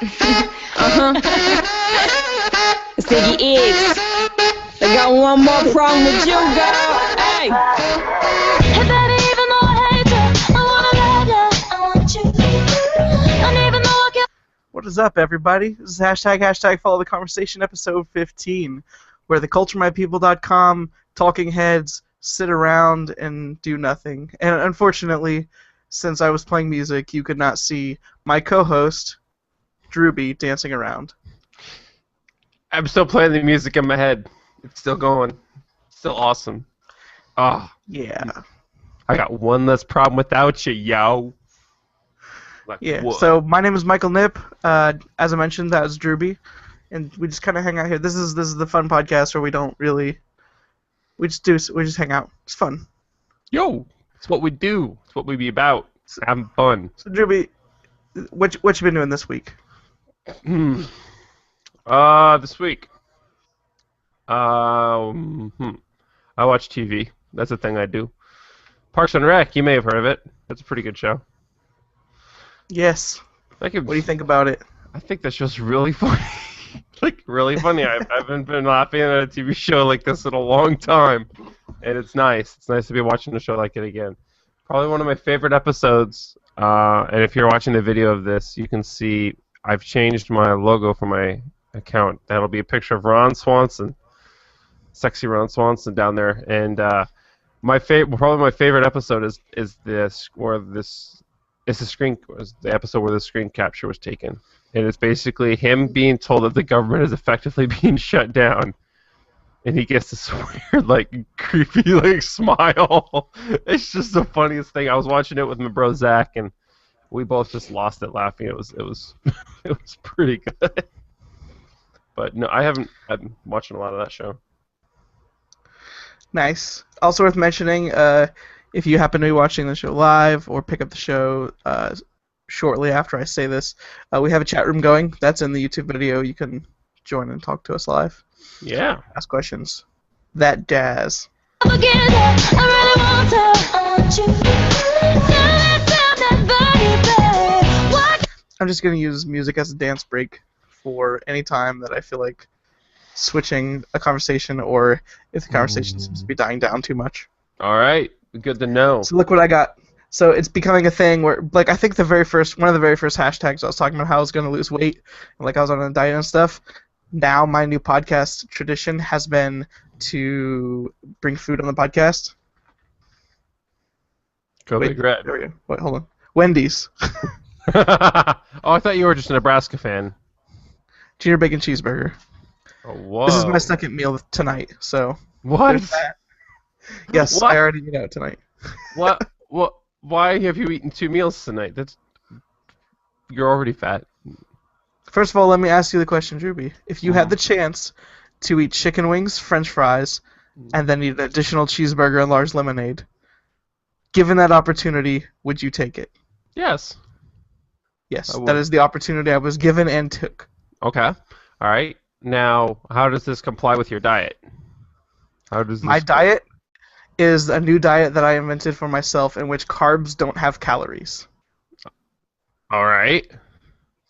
It's Ziggy Iggs. I got one more problem with you, girl. Hey. Hey, baby, even though I hate you, I wanna love you, I want you. And even though I can't... What is up, everybody? This is hashtag Follow the Conversation, episode 15, where the culturemypeople.com talking heads sit around and do nothing. And unfortunately, since I was playing music, you could not see my co-host, Drewby, dancing around. I'm still playing the music in my head. It's still going. Still awesome. Oh, yeah. I got one less problem without you, yo. Like, yeah, what? So my name is Michael Nip. As I mentioned, that was Drewby. And we just kind of hang out here. This is the fun podcast where we don't really... We just hang out. It's fun. Yo, it's what we do. It's what we be about. It's having fun. So Drewby, what you been doing this week? This week. I watch TV. That's a thing I do. Parks and Rec, you may have heard of it. That's a pretty good show. Yes. What do you think about it? I think that show's really funny. Like, really funny. I haven't been laughing at a TV show like this in a long time. And it's nice. It's nice to be watching a show like it again. Probably one of my favorite episodes. And if you're watching the video of this, you can see I've changed my logo for my account. That'll be a picture of Ron Swanson. Sexy Ron Swanson down there. And probably my favorite episode is the episode where the screen capture was taken. And it's basically him being told that the government is effectively being shut down. And he gets this weird, like, creepy, like, smile. It's just the funniest thing. I was watching it with my bro Zach, and we both just lost it laughing. It was it was pretty good. But no, I've been watching a lot of that show. Nice. Also worth mentioning, if you happen to be watching the show live or pick up the show shortly after I say this, we have a chat room going. That's in the YouTube video. You can join and talk to us live. Yeah. Ask questions. That jazz. I'm just going to use music as a dance break for any time that I feel like switching a conversation or if the conversation seems to be dying down too much. All right. Good to know. So look what I got. So it's becoming a thing where, like, I think one of the very first hashtags I was talking about how I was going to lose weight and, like, I was on a diet and stuff. Now my new podcast tradition has been to bring food on the podcast. Go Big Red. There we go. Wait, hold on. Wendy's. Oh, I thought you were just a Nebraska fan. Junior bacon cheeseburger. Oh, whoa. This is my second meal tonight, so. What? There's that. Yes, what? I already ate out tonight. What? Why have you eaten 2 meals tonight? You're already fat. First of all, let me ask you the question, Drewby. If you had the chance to eat chicken wings, French fries, and then eat an additional cheeseburger and large lemonade, given that opportunity, would you take it? Yes. Yes, that is the opportunity I was given and took. Okay. All right. Now, how does this comply with your diet? My diet is a new diet that I invented for myself in which carbs don't have calories. All right.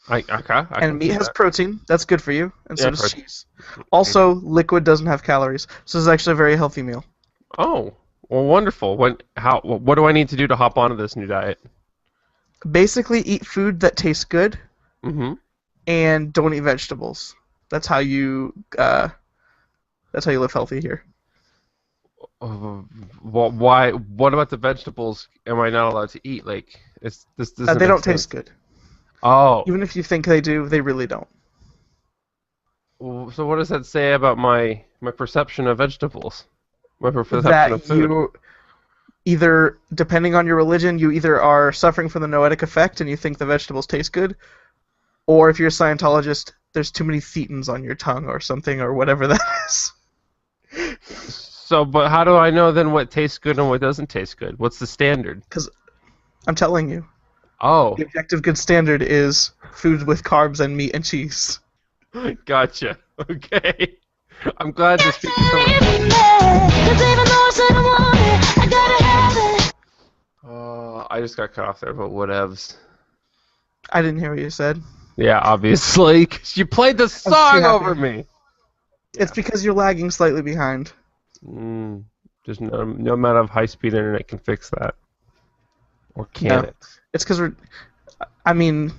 And meat has protein. That's good for you. And so does cheese. Also, liquid doesn't have calories. So it's actually a very healthy meal. Oh, well, wonderful. What do I need to do to hop onto this new diet? Basically, eat food that tastes good. Mm-hmm. And don't eat vegetables. That's how you live healthy here. Why? What about the vegetables? Am I not allowed to eat? Like, they don't taste good. Oh. Even if you think they do, they really don't. So what does that say about my perception of vegetables? My perception of food? You either, depending on your religion, you either are suffering from the noetic effect and you think the vegetables taste good, or if you're a Scientologist, there's too many thetans on your tongue or something or whatever that is. So, but how do I know then what tastes good and what doesn't taste good? What's the standard? Because I'm telling you. Oh. The objective good standard is food with carbs and meat and cheese. Gotcha. Okay. I'm glad to speak to someone. I just got cut off there, but whatevs. I didn't hear what you said. Yeah, obviously, 'cause you played the song over me. It's because you're lagging slightly behind. There's no amount of high-speed internet can fix that. Or can it? It's because I mean,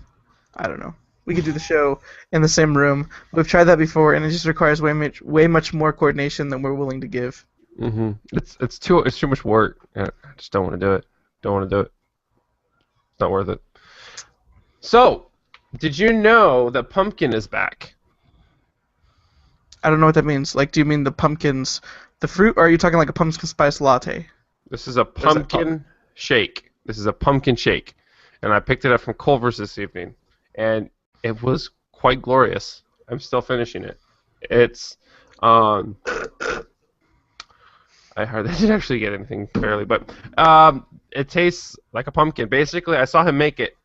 I don't know. We could do the show in the same room. We've tried that before, and it just requires way much more coordination than we're willing to give. It's too much work. I just don't want to do it. It's not worth it. So, did you know that pumpkin is back? I don't know what that means. Like, do you mean the pumpkins, the fruit, or are you talking like a pumpkin spice latte? This is a pumpkin shake. This is a pumpkin shake, and I picked it up from Culver's this evening, and it was quite glorious. I'm still finishing it. It's I didn't actually get anything barely, but it tastes like a pumpkin. Basically, I saw him make it.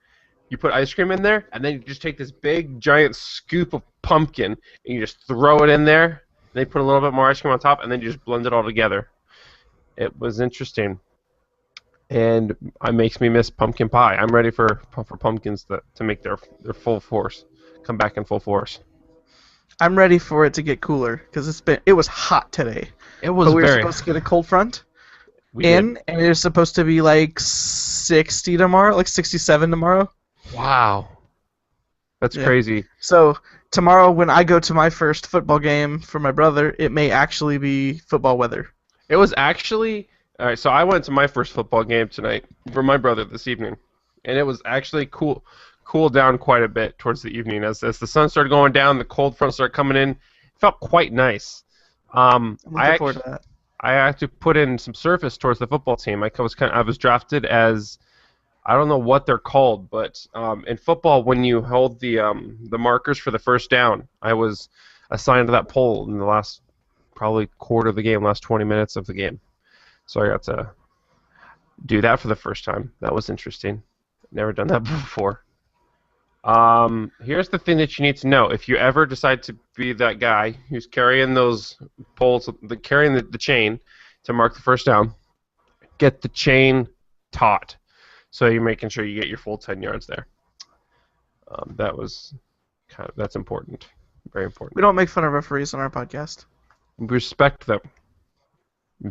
You put ice cream in there, and then you just take this big, giant scoop of pumpkin, and you just throw it in there. And then you put a little bit more ice cream on top, and then you just blend it all together. It was interesting, and it makes me miss pumpkin pie. I'm ready for pumpkins to make their full force, come back in full force. I'm ready for it to get cooler because it was hot today. It was but we were very. supposed to get a cold front And it is supposed to be like 60 tomorrow, like 67 tomorrow. Wow, that's crazy. So tomorrow, when I go to my first football game for my brother, it may actually be football weather. It was actually all right. So I went to my first football game tonight for my brother this evening, and it was actually cooled down quite a bit towards the evening as the sun started going down, the cold front started coming in. It felt quite nice. I'm looking forward to that. I had to put in some service towards the football team. I was drafted as, I don't know what they're called, but in football, when you hold the markers for the first down, I was assigned to that pole in the last probably quarter of the game, last 20 minutes of the game. So I got to do that for the first time. That was interesting. Never done that before. Here's the thing that you need to know. If you ever decide to be that guy who's carrying those poles, carrying the chain to mark the first down, get the chain taut. So you're making sure you get your full 10 yards there. That's important. Very important. We don't make fun of referees on our podcast. Respect them.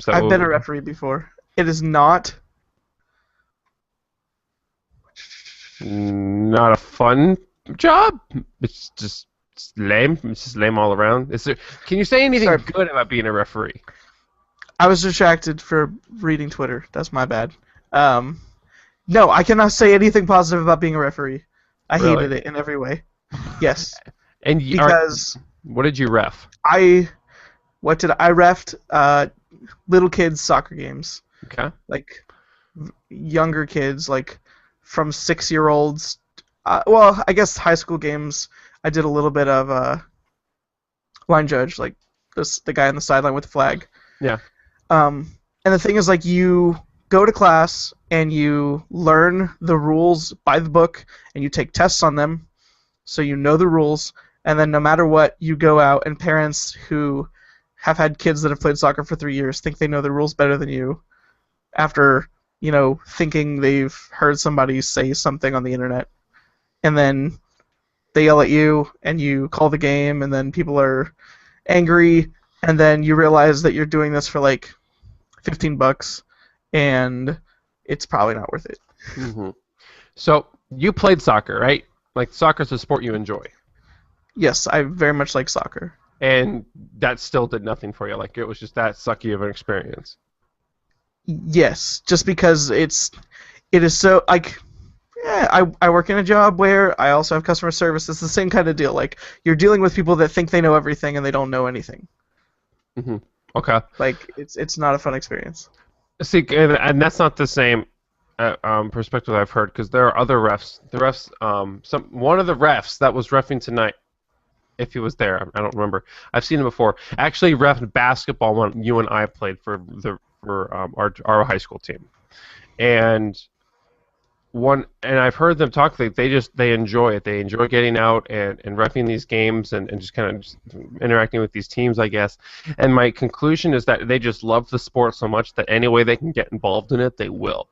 I've been a referee before. It is not a fun job. It's just lame. It's just lame all around. Can you say anything good about being a referee? I was distracted for reading Twitter. That's my bad. No, I cannot say anything positive about being a referee. I hated it in every way. Yes. And because what did you ref? I refed little kids soccer games. Okay. Like younger kids, like from 6-year-olds. Well, I guess high school games. I did a little bit of line judge, like the guy on the sideline with the flag. Yeah. And the thing is, like, you go to class and you learn the rules by the book, and you take tests on them, so you know the rules. And then no matter what, you go out, and parents who have had kids that have played soccer for 3 years think they know the rules better than you, after thinking they've heard somebody say something on the internet, and then they yell at you, and you call the game, and then people are angry, and then you realize that you're doing this for like $15, and it's probably not worth it. Mm-hmm. So you played soccer, right? Like, soccer's a sport you enjoy. Yes, I very much like soccer. And that still did nothing for you. Like, it was just that sucky of an experience. Yes, just because it is so, like, I work in a job where I also have customer service. It's the same kind of deal. Like, you're dealing with people that think they know everything and they don't know anything. Mm-hmm. Okay. Like, it's not a fun experience. See, and that's not the same perspective I've heard, because there are other refs. The refs, one of the refs that was reffing tonight, if he was there, I don't remember. I've seen him before. Actually, reffed basketball when you and I played for our high school team, and I've heard them talk. They enjoy it. They enjoy getting out and reffing these games and just kind of interacting with these teams, I guess. And my conclusion is that they just love the sport so much that any way they can get involved in it, they will.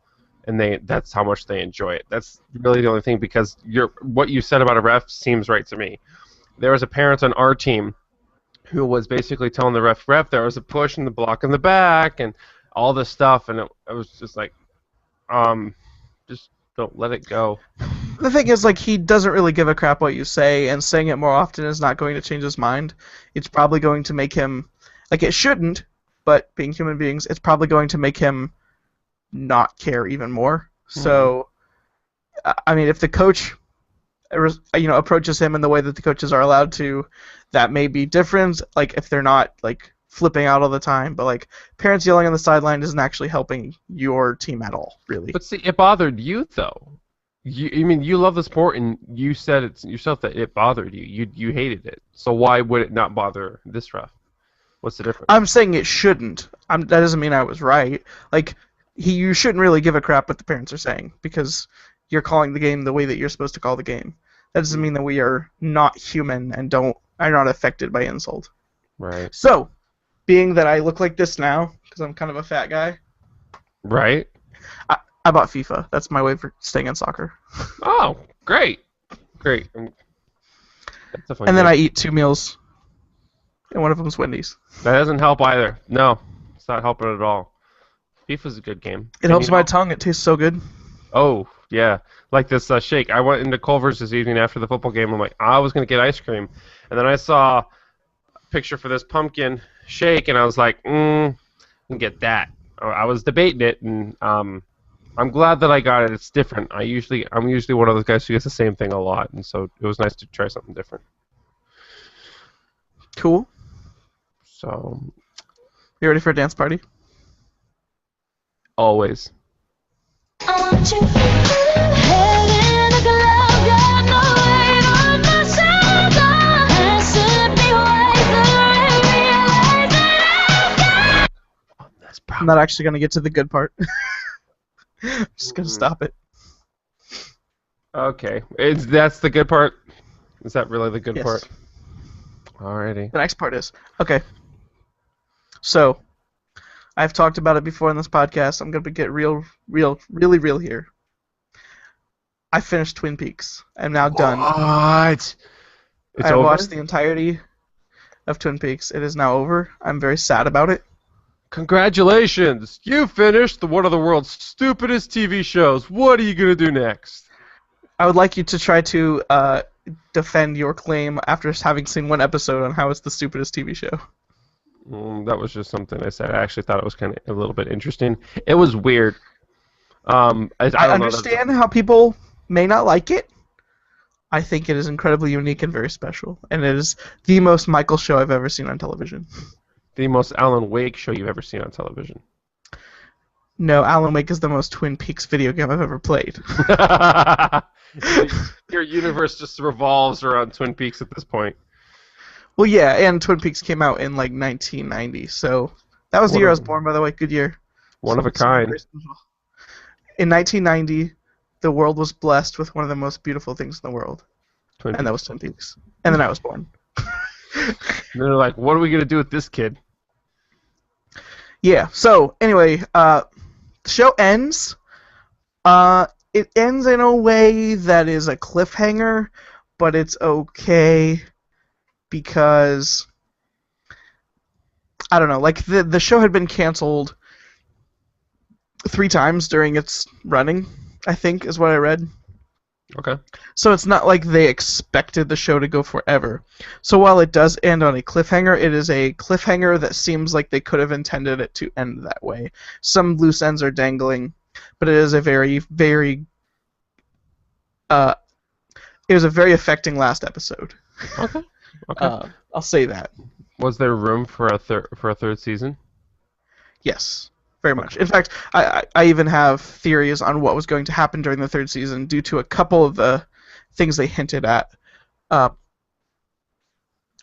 and that's how much they enjoy it. That's really the only thing, because what you said about a ref seems right to me. There was a parent on our team who was basically telling the ref there was a push and the block in the back and all this stuff, and it was just like, just don't let it go. The thing is, like, he doesn't really give a crap what you say, and saying it more often is not going to change his mind. It's probably going to make him, like, it shouldn't, but being human beings, it's probably going to make him not care even more. So, I mean, if the coach, approaches him in the way that the coaches are allowed to, that may be different. Like, if they're not, like, flipping out all the time, but, like, parents yelling on the sideline isn't actually helping your team at all, really. But see, it bothered you, though. You love the sport, and you said it yourself that it bothered you. You hated it. So why would it not bother this ref? What's the difference? I'm saying it shouldn't. That doesn't mean I was right. Like, you shouldn't really give a crap what the parents are saying, because you're calling the game the way that you're supposed to call the game. That doesn't mean that we are not human and are not affected by insult. Right. So, being that I look like this now, because I'm kind of a fat guy. Right. I bought FIFA. That's my way for staying in soccer. Oh, great. Great. And then I eat 2 meals, and one of them is Wendy's. That doesn't help either. No, it's not helping at all. FIFA's a good game. It helps my tongue. It tastes so good. Oh, yeah. Like this shake. I went into Culver's this evening after the football game. I'm like, I was going to get ice cream. And then I saw a picture for this pumpkin shake, and I was like, I can get that. I was debating it, and I'm glad that I got it. It's different. I'm usually one of those guys who gets the same thing a lot, and so it was nice to try something different. Cool. So, you ready for a dance party? Always. I want you head in the clouds, got no weight on my shoulder. Has to be wise to realize that I'm not actually going to get to the good part. I'm just going to stop it. Okay. That's the good part? Is that really the good part? Alrighty. The next part is, okay. So, I've talked about it before in this podcast. I'm going to get really real here. I finished Twin Peaks. I'm now done. What? It's I over? watched the entirety of Twin Peaks. It is now over. I'm very sad about it. Congratulations! You finished one of the world's stupidest TV shows. What are you going to do next? I would like you to try to defend your claim after having seen one episode on how it's the stupidest TV show. That was just something I said. I actually thought it was kind of a little bit interesting. It was weird. I understand how people may not like it. I think it is incredibly unique and very special, and it is the most Michael show I've ever seen on television. The most Alan Wake show you've ever seen on television. No, Alan Wake is the most Twin Peaks video game I've ever played. Your universe just revolves around Twin Peaks at this point. Well, yeah, and Twin Peaks came out in, like, 1990, so that was the year I was born, by the way. Good year. One of a kind. In 1990, the world was blessed with one of the most beautiful things in the world, and that was Twin Peaks. And then I was born. And they're like, what are we going to do with this kid? Yeah, so, anyway, the show ends. It ends in a way that is a cliffhanger, but it's okay because, I don't know, like, the show had been canceled 3 times during its running, I think, is what I read. Okay. So it's not like they expected the show to go forever. So while it does end on a cliffhanger, it is a cliffhanger that seems like they could have intended it to end that way. Some loose ends are dangling, but it is a very, very... it was a very affecting last episode. Okay. Okay. I'll say that. Was there room for a third season? Yes. Very much. In fact, I even have theories on what was going to happen during the 3rd season due to a couple of the things they hinted at.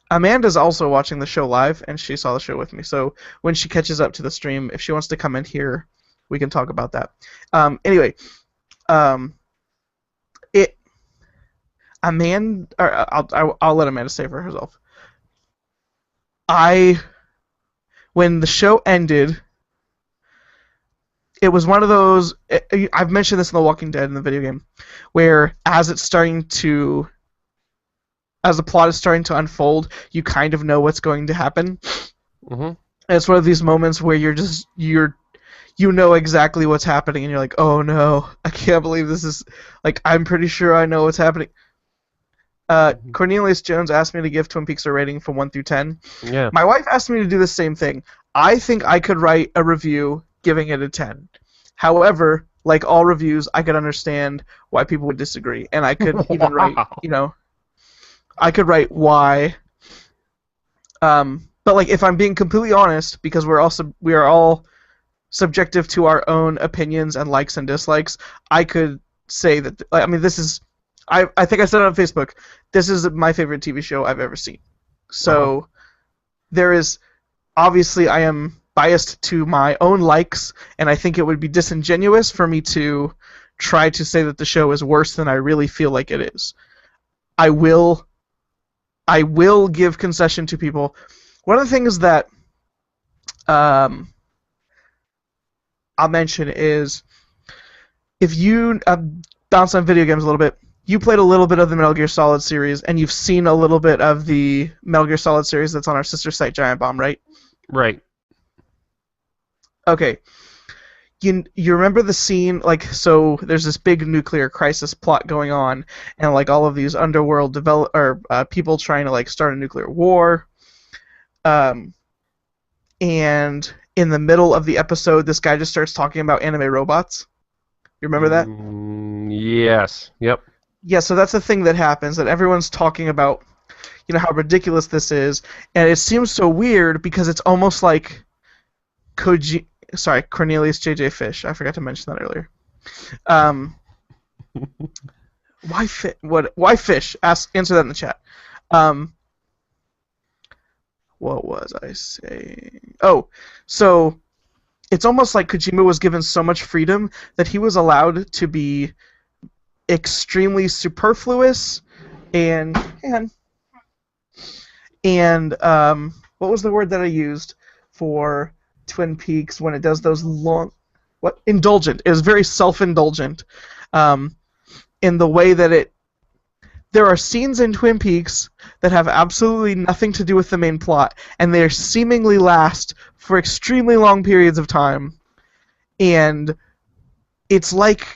Amanda's also watching the show live, and she saw the show with me. So when she catches up to the stream, if she wants to come in here, we can talk about that. Anyway, I'll let Amanda say for herself. When the show ended, it was one of those. I've mentioned this in The Walking Dead in the video game, where as the plot is starting to unfold, you kind of know what's going to happen. Mm-hmm. And it's one of these moments where you know exactly what's happening, and you're like, oh no, I can't believe this is, like, I'm pretty sure I know what's happening. Cornelius Jones asked me to give Twin Peaks a rating from 1 through 10. Yeah. My wife asked me to do the same thing. I think I could write a review giving it a 10. However, like all reviews, I could understand why people would disagree, and I could even write, I could write why. But like, if I'm being completely honest, because we are all subjective to our own opinions and likes and dislikes, I could say that. I mean, this is. I think I said it on Facebook. This is my favorite TV show I've ever seen. So there is, obviously, I am biased to my own likes, and I think it would be disingenuous for me to try to say that the show is worse than I really feel like it is. I will give concession to people. One of the things that I'll mention is, if you bounce on video games a little bit, you played a little bit of the Metal Gear Solid series, and you've seen a little bit of the Metal Gear Solid series that's on our sister site, Giant Bomb, right? Right. Okay. You remember the scene, like, so there's this big nuclear crisis plot going on, and like all of these underworld people trying to like start a nuclear war. And in the middle of the episode, this guy just starts talking about anime robots. You remember that? Yes. Yep. Yeah, so that's the thing that happens, that everyone's talking about, how ridiculous this is, and it seems so weird because it's almost like Cornelius J.J. Fish. I forgot to mention that earlier. Why Fish? Answer that in the chat. What was I saying? Oh, so it's almost like Kojima was given so much freedom that he was allowed to be extremely superfluous and what was the word that I used for Twin Peaks when it does those long... Indulgent. It was very self-indulgent in the way that there are scenes in Twin Peaks that have absolutely nothing to do with the main plot, and they seemingly last for extremely long periods of time. And it's like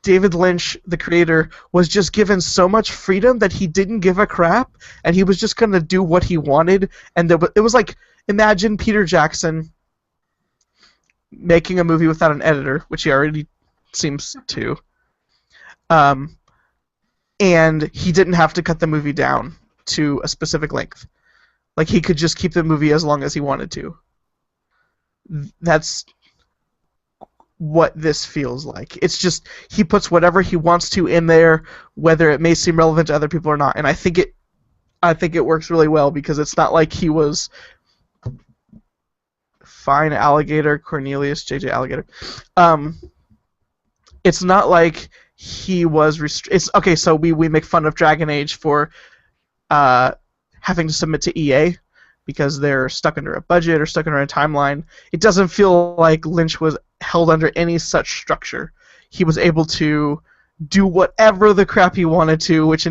David Lynch, the creator, was just given so much freedom that he didn't give a crap, and he was just going to do what he wanted. And it was like, imagine Peter Jackson making a movie without an editor, which he already seems to. And he didn't have to cut the movie down to a specific length. Like, he could just keep the movie as long as he wanted to. That's what this feels like. It's just, he puts whatever he wants to in there, whether it may seem relevant to other people or not. And I think it works really well, because it's not like he was fine alligator, Cornelius, JJ Alligator. It's not like he was okay, so we make fun of Dragon Age for having to submit to EA because they're stuck under a budget or stuck under a timeline. It doesn't feel like Lynch was held under any such structure. He was able to do whatever the crap he wanted to, which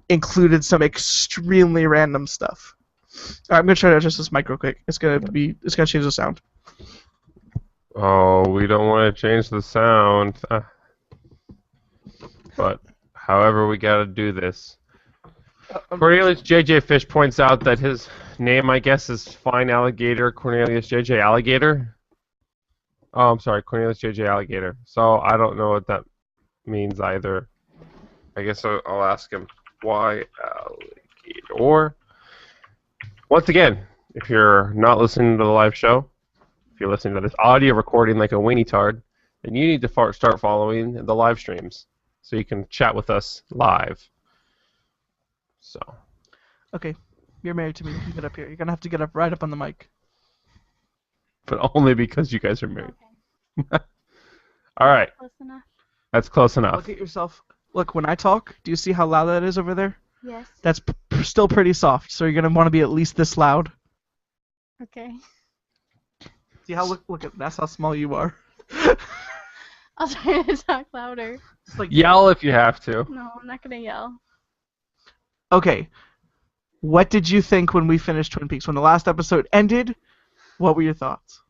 included some extremely random stuff. All right, I'm gonna try to adjust this mic real quick. It's gonna change the sound. Oh, we don't want to change the sound. But, however, we gotta do this. Cornelius J.J. Fish points out that his name, I guess, is Fine Alligator Cornelius J.J. Alligator. Oh, I'm sorry, Cornelius J.J. Alligator. So, I don't know what that means either. I guess I'll ask him. Why Alligator? Once again, if you're not listening to the live show, if you're listening to this audio recording like a weenie tard, then you need to start following the live streams so you can chat with us live. So. Okay, you're married to me. You get up here. You're gonna have to get up right up on the mic. But only because you guys are married. Okay. All right. Close enough. That's close enough. Look at yourself. Look, when I talk, do you see how loud that is over there? Yes. That's still pretty soft, so you're gonna want to be at least this loud. Okay. See how look at that's how small you are. I'll try to talk louder. It's like, Yell if you have to. No, I'm not gonna yell. okay, what did you think when we finished Twin Peaks? When the last episode ended, what were your thoughts?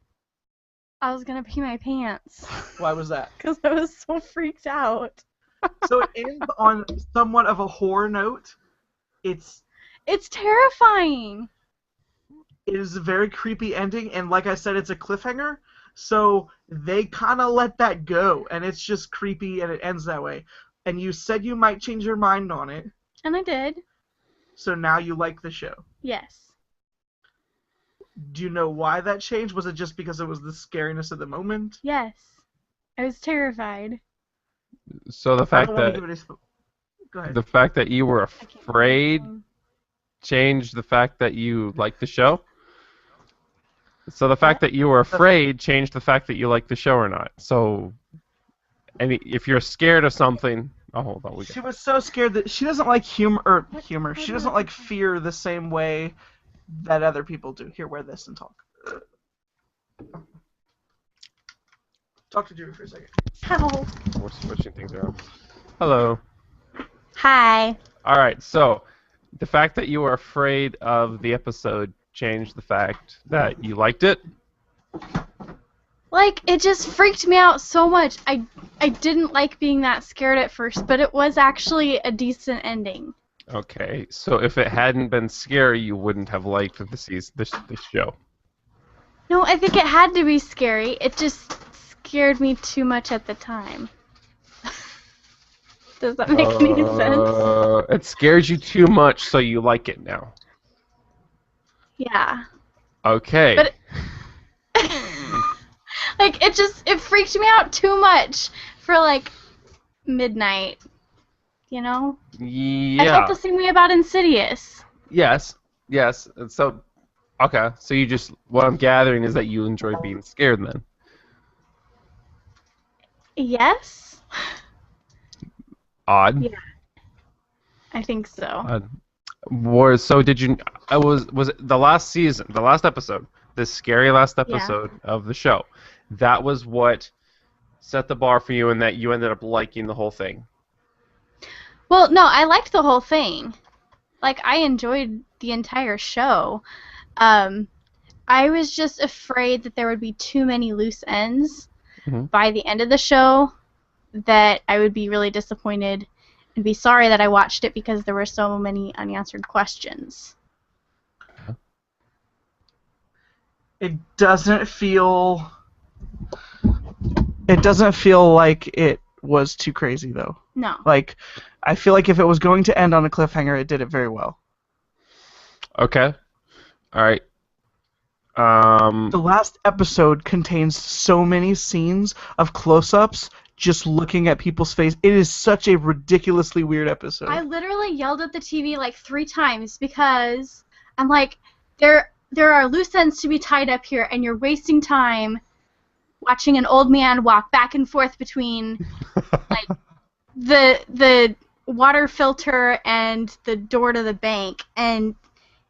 I was gonna pee my pants. Why was that? Because I was so freaked out. So it ends on somewhat of a horror note. It's terrifying. It is a very creepy ending, and like I said, it's a cliffhanger. So they kind of let that go, and it's just creepy, and it ends that way. And you said you might change your mind on it. And I did. So now you like the show. Yes. Do you know why that changed? Was it just because it was the scariness of the moment? Yes. I was terrified. So the I fact don't want to that give it Go ahead. the fact that you were afraid changed the fact that you liked the show? So the fact that you were afraid changed the fact that you liked the show or not. So if you're scared of something, oh, hold on, She was so scared that she doesn't like humor. She doesn't like fear the same way that other people do. Here, wear this and talk. Talk to Drew for a second. How? we're switching things around. Hello. Hi. All right, so the fact that you were afraid of the episode changed the fact that you liked it? Like, it just freaked me out so much. I didn't like being that scared at first, but it was actually a decent ending. Okay, so if it hadn't been scary, you wouldn't have liked this show. No, I think it had to be scary. It just scared me too much at the time. Does that make any sense? It scares you too much, so you like it now. Yeah. Okay. But like, it freaked me out too much for, like, midnight. You know? Yeah. I felt the same way about Insidious. Yes. And so, okay. So what I'm gathering is that you enjoy being scared then. Yes? Odd. Yeah. I think so. Odd. Did you? Was it the last season, the last episode, this scary last episode of the show? That was what set the bar for you, and that you ended up liking the whole thing. Well, no, I liked the whole thing. Like, I enjoyed the entire show. I was just afraid that there would be too many loose ends by the end of the show, that I would be really disappointed and be sorry that I watched it because there were so many unanswered questions. It doesn't feel like it was too crazy, though. No. Like, I feel like if it was going to end on a cliffhanger, it did it very well. Okay. All right. The last episode contains so many scenes of close-ups just looking at people's face. It is such a ridiculously weird episode. I literally yelled at the TV like 3 times because I'm like, there are loose ends to be tied up here, and you're wasting time watching an old man walk back and forth between like the water filter and the door to the bank, and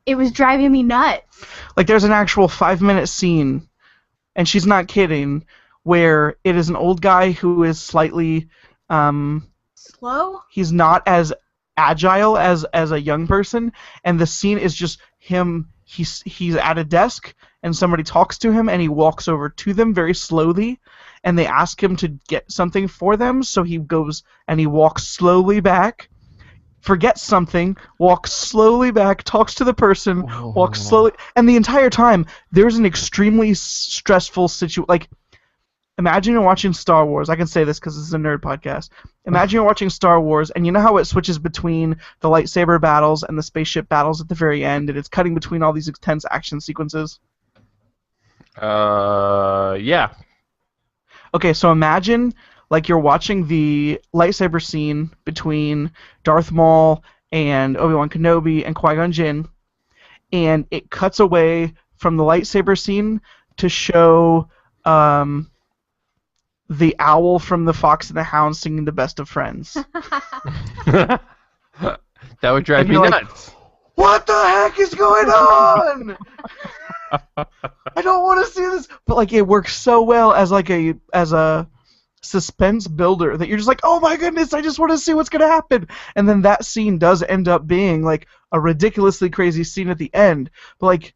it was driving me nuts. Like, there's an actual 5-minute scene, and she's not kidding, where it is an old guy who is slightly slow. He's not as agile as a young person, and the scene is just him. He's at a desk, and somebody talks to him, and he walks over to them very slowly, and they ask him to get something for them, so he goes and he walks slowly back, forgets something, walks slowly back, talks to the person, walks slowly, and the entire time there's an extremely stressful situation. Like, imagine you're watching Star Wars. I can say this because this is a nerd podcast. Imagine you're watching Star Wars, and you know how it switches between the lightsaber battles and the spaceship battles at the very end, and it's cutting between all these intense action sequences? Yeah. Okay, so imagine like you're watching the lightsaber scene between Darth Maul and Obi-Wan Kenobi and Qui-Gon Jinn, and it cuts away from the lightsaber scene to show the owl from the Fox and the Hound singing "The Best of Friends." That would drive me like, nuts. What the heck is going on? I don't want to see this, but like it works so well as a suspense builder that you're just like, oh my goodness, I just want to see what's gonna happen. And then that scene does end up being like a ridiculously crazy scene at the end, but like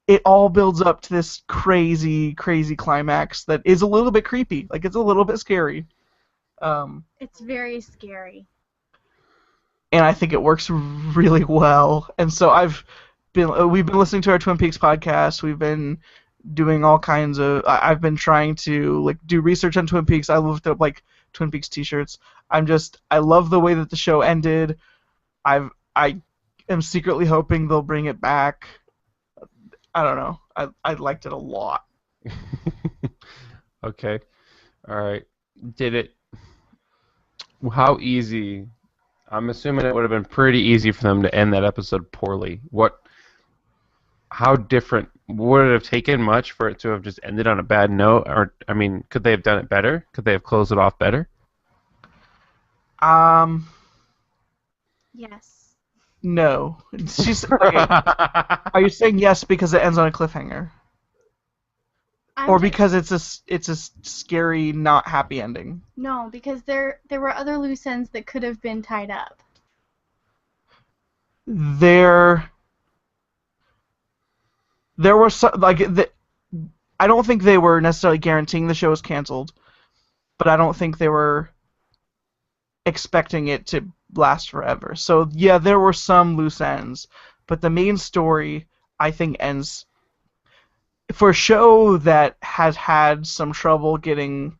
it all builds up to this crazy climax that is a little bit creepy. Like it's a little bit scary. It's very scary. And I think it works really well. And so we've been listening to our Twin Peaks podcast. We've been doing all kinds of. I've been trying to like do research on Twin Peaks. I looked up like Twin Peaks T-shirts. I love the way that the show ended. I am secretly hoping they'll bring it back. I don't know. I liked it a lot. Okay. All right. Did it? How easy? I'm assuming it would have been pretty easy for them to end that episode poorly. How different would it have taken much for it to have just ended on a bad note? Or I mean, could they have done it better? Could they have closed it off better? Yes. No. Okay. Are you saying yes because it ends on a cliffhanger? Or because it's a scary, not happy ending? No, because there were other loose ends that could have been tied up. There were some, I don't think they were necessarily guaranteeing the show was canceled, but I don't think they were expecting it to last forever. So yeah, there were some loose ends, but the main story I think ends. For a show that has had some trouble getting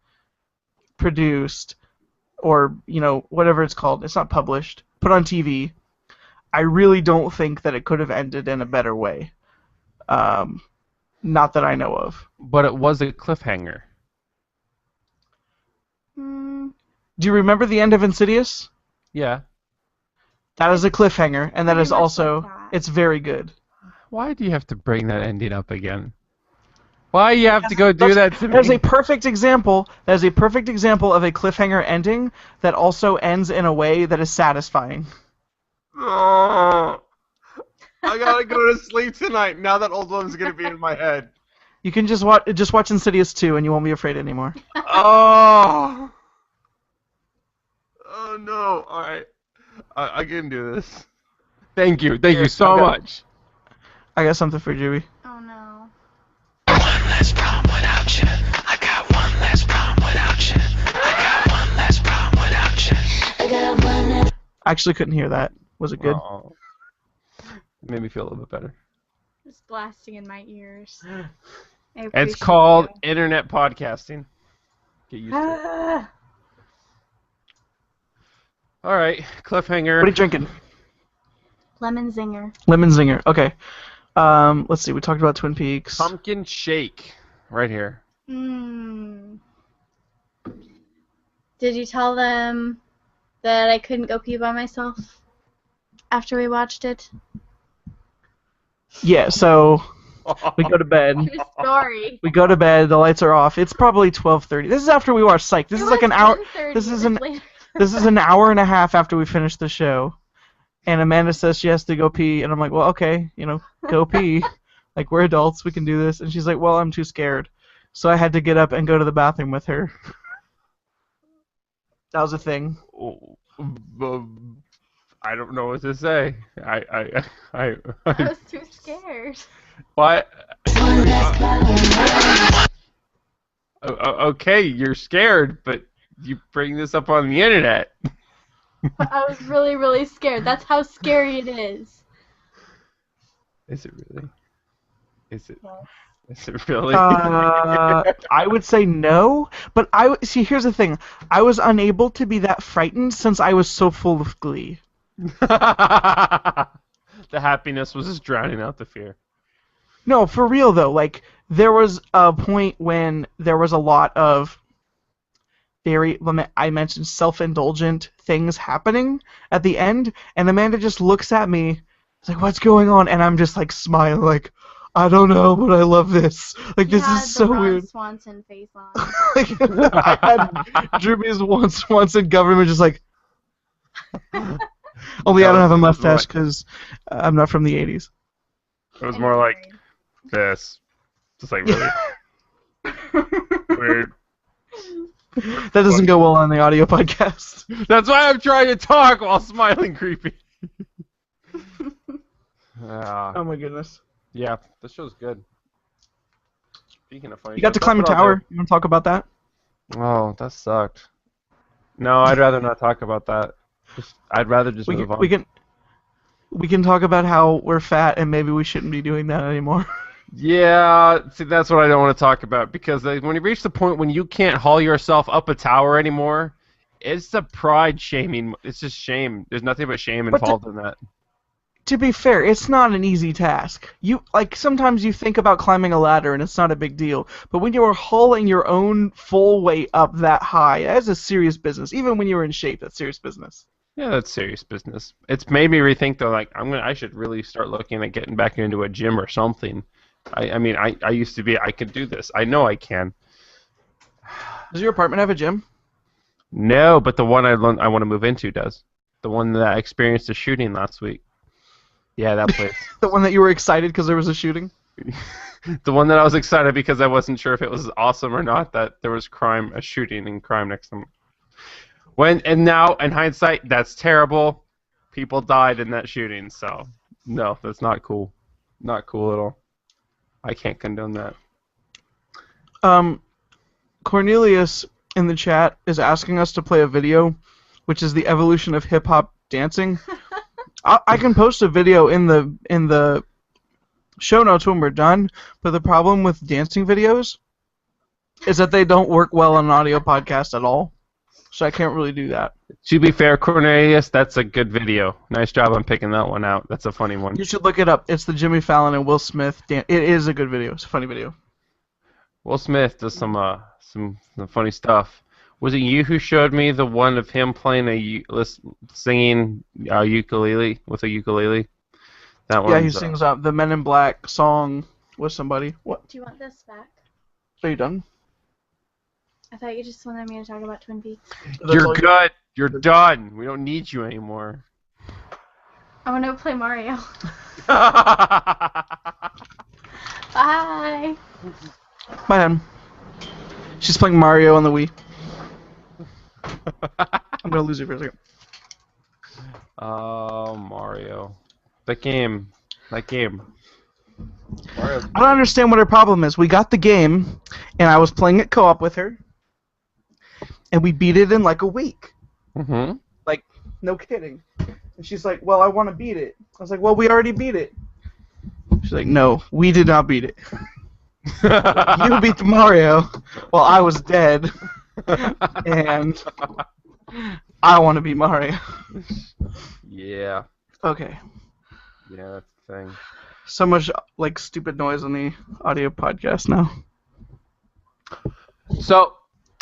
produced, or whatever it's called, it's not published, put on TV, I really don't think that it could have ended in a better way. Not that I know of. But it was a cliffhanger. Do you remember the end of Insidious? Yeah. That is a cliffhanger, and that is Pretty much also, like that. it's very good. Why do you have to bring that ending up again? Why you have to go do that to me? That is a perfect example. That is a perfect example of a cliffhanger ending that also ends in a way that is satisfying. Oh, I gotta go to sleep tonight. Now that old one's gonna be in my head. You can just watch Insidious 2 and you won't be afraid anymore. Oh. Oh no! All right, I can do this. Thank you so much. I got something for Drewby. Oh no. One less problem without you. I got one less problem without you. I got one less problem without you. I got one less. I actually couldn't hear that. Was it good? Oh. It made me feel a little bit better. It's blasting in my ears. It's called internet podcasting. Get used to it. All right, cliffhanger. What are you drinking? Lemon zinger. Lemon Zinger. Okay. Let's see. We talked about Twin Peaks. Pumpkin shake, right here. Did you tell them that I couldn't go pee by myself after we watched it? Yeah. So we go to bed. True story. We go to bed. The lights are off. It's probably 12:30. This is after we watch Psych. This is like an hour. This is an hour and a half after we finish the show. And Amanda says she has to go pee, and I'm like, well, okay, go pee. Like, we're adults, we can do this. And she's like, well, I'm too scared. So I had to get up and go to the bathroom with her. That was a thing. I don't know what to say. I was too scared. What? Okay, you're scared, but you bring this up on the internet. I was really, really scared. That's how scary it is. Is it really? Is it? Is it really? I would say no, but see. Here's the thing: I was unable to be that frightened since I was so full of glee. The happiness was just drowning out the fear. No, for real though. Like there was a point when there was a lot of I mentioned self-indulgent things happening at the end, and Amanda just looks at me. It's like, what's going on? And I'm just like smiling, like, I don't know, but I love this. Like, this is so weird. Swanson face on. Like, I had Drewby's Swanson government just like. Only I don't have a mustache because I'm not from the 80s. It was more like this. Just like really weird. That doesn't go well on the audio podcast. That's why I'm trying to talk while smiling creepy. Oh my goodness. Yeah, this show's good. Speaking of funny, You got to stuff, climb a that's what I'll tower. You want to talk about that? do. Oh, that sucked. No, I'd rather not talk about that. I'd rather just move on. We can talk about how we're fat and maybe we shouldn't be doing that anymore. Yeah, see, that's what I don't want to talk about because when you reach the point when you can't haul yourself up a tower anymore, it's a pride shaming. It's just shame. There's nothing but shame involved in that. To be fair, it's not an easy task. Sometimes you think about climbing a ladder and it's not a big deal, but when you are hauling your own full weight up that high, that's a serious business. Even when you're in shape, that's serious business. Yeah, that's serious business. It's made me rethink though. Like I should really start looking at getting back into a gym or something. I used to be. I could do this. I know I can. Does your apartment have a gym? No, but the one I want to move into does. The one that I experienced a shooting last week. Yeah, that place. The one that you were excited because there was a shooting? The one that I was excited because I wasn't sure if it was awesome or not that there was a shooting and crime next to me. And now, in hindsight, that's terrible. People died in that shooting, so no, that's not cool. Not cool at all. I can't condone that. Cornelius in the chat is asking us to play a video, which is the evolution of hip-hop dancing. I can post a video in the show notes when we're done, but the problem with dancing videos is that they don't work well on an audio podcast at all, so I can't really do that. To be fair, Cornelius, that's a good video. Nice job on picking that one out. That's a funny one. You should look it up. It's the Jimmy Fallon and Will Smith dance. It is a good video. It's a funny video. Will Smith does some funny stuff. Was it you who showed me the one of him playing singing ukulele with a ukulele? That one. Yeah, he sings the Men in Black song with somebody. What? Do you want this back? Are you done? I thought you just wanted me to talk about Twin Peaks. You're good. You're done. We don't need you anymore. I want to play Mario. Bye, Bye. Em. She's playing Mario on the Wii. I'm gonna lose you for a second. Oh, Mario. That game. Mario. I don't understand what her problem is. We got the game, and I was playing it co-op with her, and we beat it in like a week. Mm-hmm. Like, no kidding. And she's like, well, I want to beat it. I was like, well, we already beat it. She's like, no, we did not beat it. You beat Mario while I was dead, and I want to beat Mario. Yeah. Okay. Yeah, that's the thing. So much like stupid noise on the audio podcast now. So,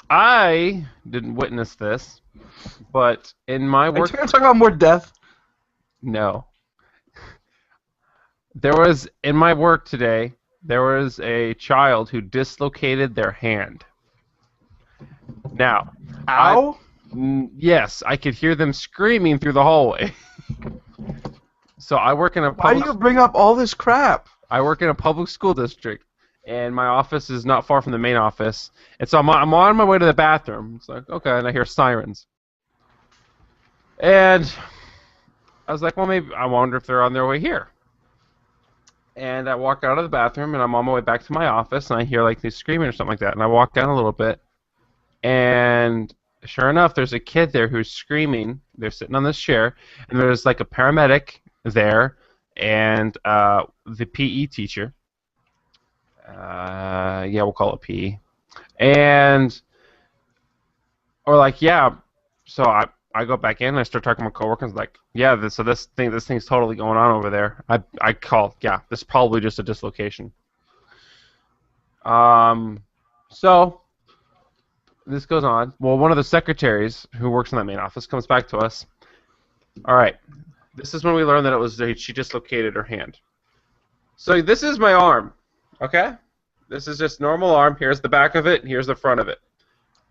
I didn't witness this, but in my work... Are you going to talk about more death? No. In my work today, there was a child who dislocated their hand. Now... Ow? Yes, I could hear them screaming through the hallway. So I work in a Why do you bring up all this crap? I work in a public school district, and my office is not far from the main office. And so I'm on my way to the bathroom. It's like, okay, and I hear sirens. And I was like, well, maybe I wonder if they're on their way here. And I walk out of the bathroom, and I'm on my way back to my office, and I hear like these screaming or something like that. And I walk down a little bit, and sure enough, there's a kid there who's screaming. They're sitting on this chair, and there's like a paramedic there, and the PE teacher. Yeah, we'll call it PE. And or like, yeah. So I go back in, and I start talking to my coworkers, like, yeah, this thing's totally going on over there. I call, yeah, this is probably just a dislocation. So this goes on. Well, one of the secretaries who works in that main office comes back to us. All right, this is when we learned that she dislocated her hand. So this is my arm, okay? This is just normal arm. Here's the back of it, and here's the front of it.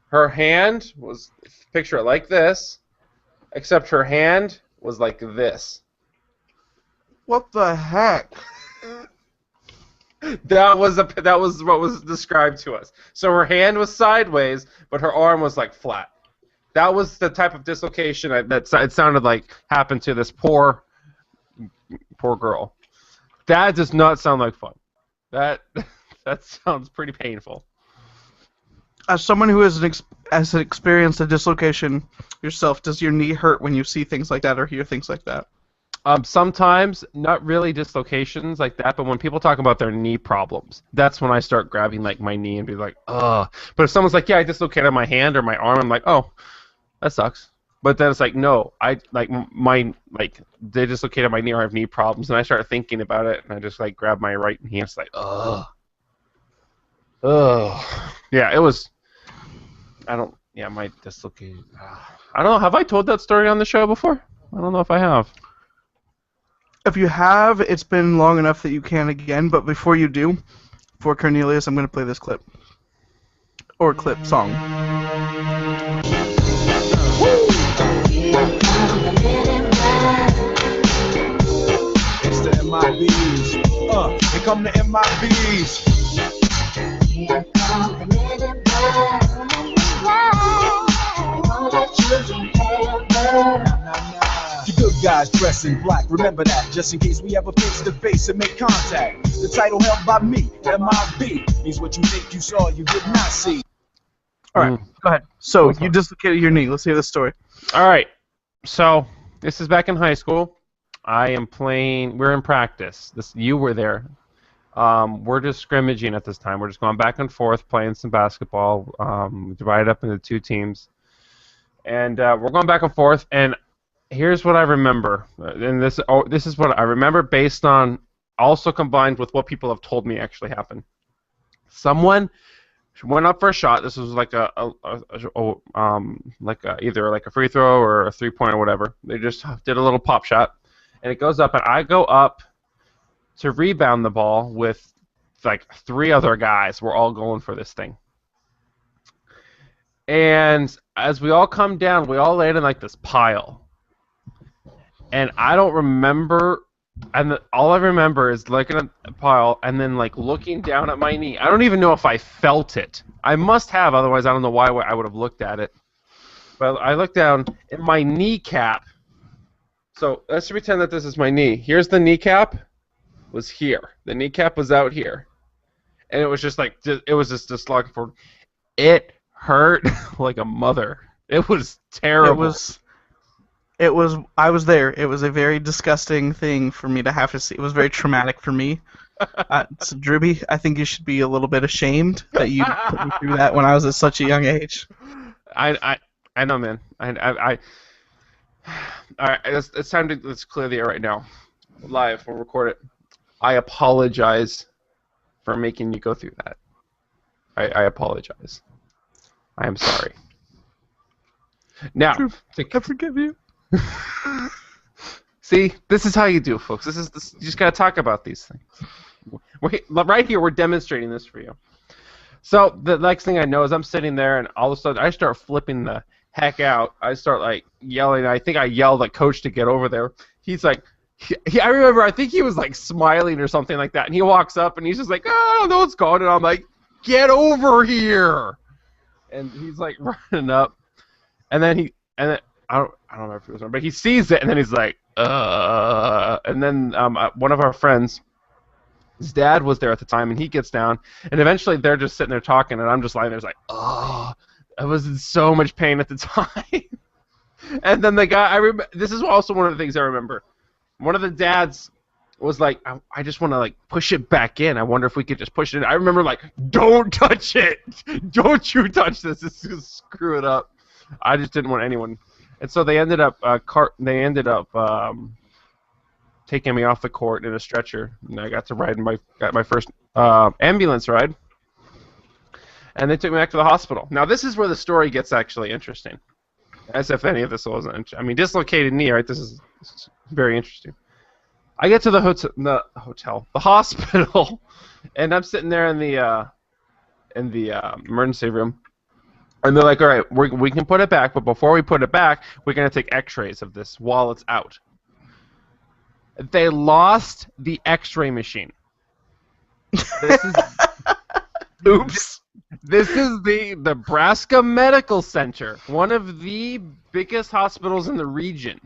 Her hand was, picture it like this, except her hand was like this. What the heck? That was what was described to us. So her hand was sideways, but her arm was like flat. That was the type of dislocation that it sounded like happened to this poor girl. That does not sound like fun. That sounds pretty painful. As someone who has experienced a dislocation yourself, does your knee hurt when you see things like that or hear things like that? Sometimes, not really dislocations like that, but when people talk about their knee problems, that's when I start grabbing like my knee and be like, ugh. But if someone's like, yeah, I dislocated my hand or my arm, I'm like, oh, that sucks. But then it's like, no, they dislocated my knee or I have knee problems, and I start thinking about it, and I just like grab my right knee, and it's like, ugh. Yeah, it was. My dislocated. I don't know. Have I told that story on the show before? I don't know if I have. If you have, it's been long enough that you can again, but before you do, for Cornelius, I'm going to play this clip. Or clip song. It's the MIBs. Here come the MIBs. Here come the men in black. The good guys dress in black, remember that, just in case we ever face to face and make contact. The title held by me, MIB, means what you think you saw, you did not see. Alright, go ahead. So, you dislocated your knee. Let's hear the story. Alright, so, this is back in high school. We're in practice. You were there. We're just scrimmaging at this time. We're just going back and forth, playing some basketball, divided up into two teams. And we're going back and forth, and here's what I remember. And this is what I remember based on, also combined with what people have told me actually happened. Someone went up for a shot. This was like either like a free throw or a three-point or whatever. They just did a little pop shot, and it goes up, and I go up to rebound the ball with like three other guys. We're all going for this thing. And as we all come down, we all land in like this pile. And I don't remember, and all I remember is looking at the pile and then like looking down at my knee. I don't even know if I felt it. I must have, otherwise I don't know why I would have looked at it. But I looked down, and my kneecap. So let's pretend that this is my knee. Here's the kneecap. Was here. The kneecap was out here, and it was just like looking for. It hurt like a mother. It was terrible. It was. I was there. It was a very disgusting thing for me to have to see. It was very traumatic for me. So Drewby, I think you should be a little bit ashamed that you put me through that when I was at such a young age. I know, man. All right, it's time to let's clear the air right now. Live, we'll record it. I apologize for making you go through that. I apologize. I am sorry. Now, I forgive you. See, this is how you do, folks. You just gotta talk about these things. Right here, we're demonstrating this for you. So the next thing I know is I'm sitting there, and all of a sudden I start flipping the heck out. I start like yelling. I think I yelled at Coach to get over there. He's like. I remember, I think he was like smiling or something like that, and he walks up and he's just like, oh, I don't know what's going on. I'm like, get over here! And he's like running up, and then I don't remember if it was him, but he sees it, and then he's like, and then one of our friends, his dad was there at the time, and he gets down, and eventually they're just sitting there talking, and I'm just lying there, like, oh, I was in so much pain at the time. And then the guy, this is also one of the things I remember. One of the dads was like, I just want to like push it back in. I wonder if we could just push it in. I remember like, don't touch it. Don't you touch this. This is going to screw it up. I just didn't want anyone. And so they ended up taking me off the court in a stretcher, and I got to got my first ambulance ride. And they took me back to the hospital. Now this is where the story gets actually interesting. As if any of this wasn't. I mean, dislocated knee, right? This is very interesting. I get to the hospital, and I'm sitting there in the emergency room, and they're like, "All right, we can put it back, but before we put it back, we're gonna take X-rays of this while it's out." They lost the X-ray machine. This is Oops. this is the Nebraska Medical Center, one of the biggest hospitals in the region.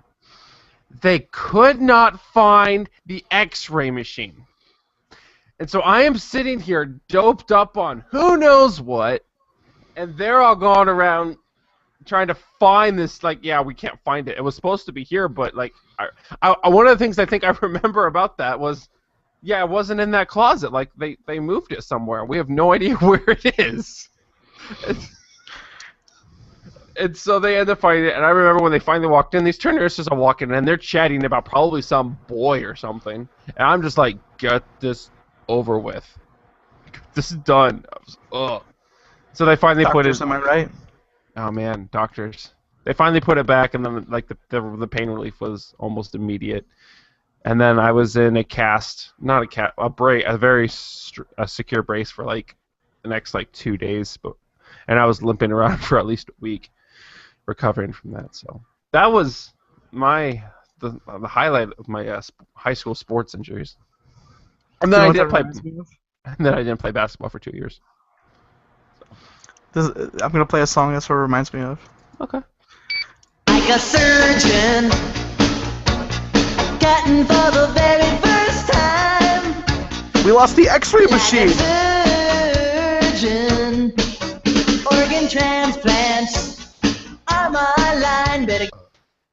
They could not find the X-ray machine. And so I am sitting here doped up on who knows what, and they're all going around trying to find this, like, yeah, we can't find it. It was supposed to be here, but, like, one of the things I think I remember about that was, yeah, it wasn't in that closet. Like, they moved it somewhere. We have no idea where it is. And so they end up finding it, and I remember when they finally walked in, these two nurses are walking in, and they're chatting about probably some boy or something, and I'm just like, get this over with. This is done. Ugh. So they finally put it. Am I right? Oh man, doctors. They finally put it back, and then like the pain relief was almost immediate. And then I was in a cast, not a cast, a brace, a very secure brace for like the next like 2 days, and I was limping around for at least a week, recovering from that. So that was the highlight of my high school sports injuries. And then I didn't play basketball for 2 years. I'm gonna play a song that's what it reminds me of. Okay. Like a surgeon, cutting for the very first time. We lost the X-ray machine. Like a surgeon, organ transplants are my line. Better.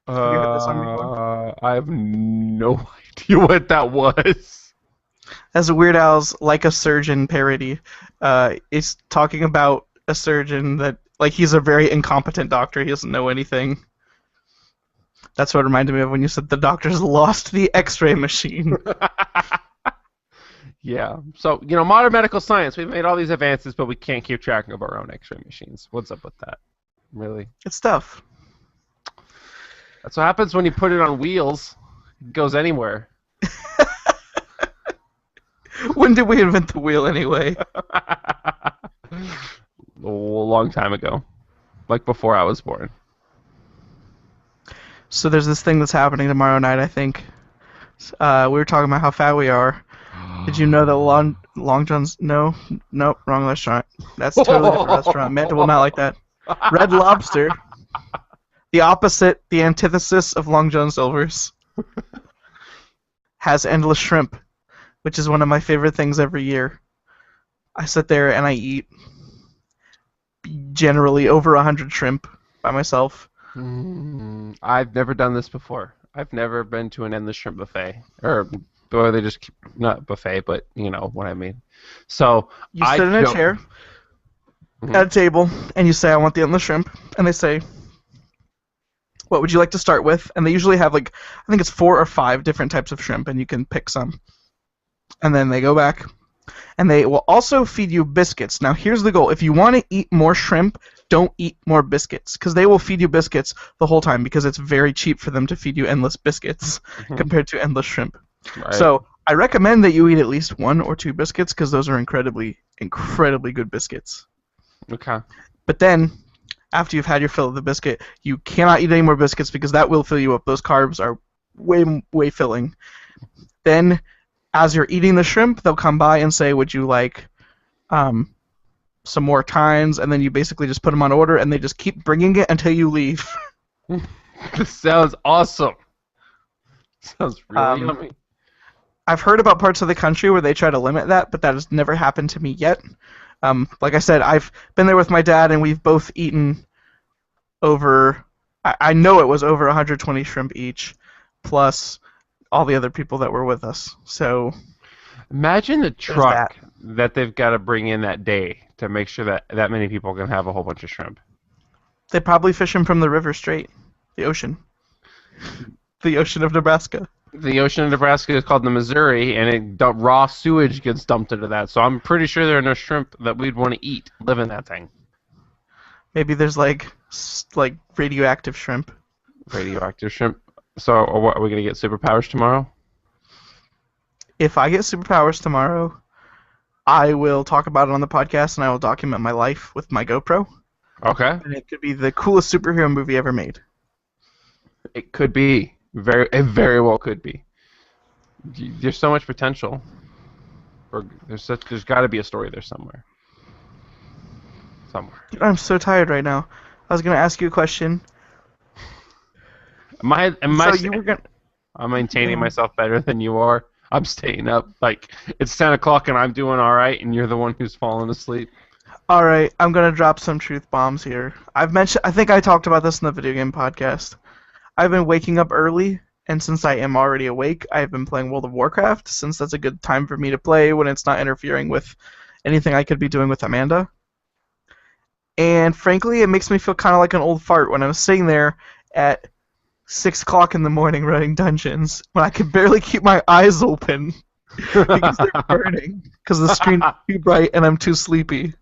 you heard this song before? I have no idea what that was. As a Weird Al's "Like a Surgeon" parody, it's talking about a surgeon that, like, he's a very incompetent doctor. He doesn't know anything. That's what it reminded me of when you said the doctors lost the X-ray machine. Yeah. So, modern medical science, we've made all these advances, but we can't keep track of our own X-ray machines. What's up with that? Really? It's tough. That's what happens when you put it on wheels. It goes anywhere. When did we invent the wheel anyway? A long time ago. Like before I was born. So there's this thing that's happening tomorrow night, I think. We were talking about how fat we are. Did you know that Long John's... No, nope, wrong restaurant. That's a totally different restaurant. Amanda will not like that. Red Lobster. The opposite, the antithesis of Long John Silver's. Has endless shrimp, which is one of my favorite things every year. I sit there and I eat generally over 100 shrimp by myself. I've never done this before. I've never been to an endless shrimp buffet. Or they just keep, not buffet, but you know what I mean. So you sit in a chair at a table and you say, I want the endless shrimp. And they say, what would you like to start with? And they usually have, like, I think it's 4 or 5 different types of shrimp, and you can pick some. And then they go back, and they will also feed you biscuits. Now, here's the goal. If you want to eat more shrimp, don't eat more biscuits, because they will feed you biscuits the whole time, because it's very cheap for them to feed you endless biscuits compared to endless shrimp. Right. So I recommend that you eat at least 1 or 2 biscuits, because those are incredibly, incredibly good biscuits. Okay. But then, after you've had your fill of the biscuit, you cannot eat any more biscuits because that will fill you up. Those carbs are way, way filling. Then, as you're eating the shrimp, they'll come by and say, would you like some more tines? And then you basically just put them on order, and they just keep bringing it until you leave. This sounds awesome. Sounds really yummy. I've heard about parts of the country where they try to limit that, but that has never happened to me yet. Like I said, I've been there with my dad, and we've both eaten over, I know it was over 120 shrimp each, plus all the other people that were with us. So imagine the truck that they've got to bring in that day to make sure that many people can have a whole bunch of shrimp. They probably fish them from the river straight, the ocean. The ocean of Nebraska. The ocean of Nebraska is called the Missouri, and raw sewage gets dumped into that. So I'm pretty sure there are no shrimp that we'd want to eat live in that thing. Maybe there's like radioactive shrimp. Radioactive shrimp. So are we gonna get superpowers tomorrow? If I get superpowers tomorrow, I will talk about it on the podcast, and I will document my life with my GoPro. Okay. And it could be the coolest superhero movie ever made. It could be. It very well could be. There's so much potential. Or there's got to be a story there somewhere. I'm so tired right now. I was gonna ask you a question. I'm maintaining myself better than you are. I'm staying up. Like, it's 10 o'clock and I'm doing all right, and you're the one who's falling asleep. All right, I'm gonna drop some truth bombs here. I think I talked about this in the video game podcast. I've been waking up early, and since I am already awake, I've been playing World of Warcraft, since that's a good time for me to play when it's not interfering with anything I could be doing with Amanda. And frankly, it makes me feel kind of like an old fart when I'm sitting there at 6 o'clock in the morning running dungeons when I can barely keep my eyes open because they're burning because the screen is too bright and I'm too sleepy.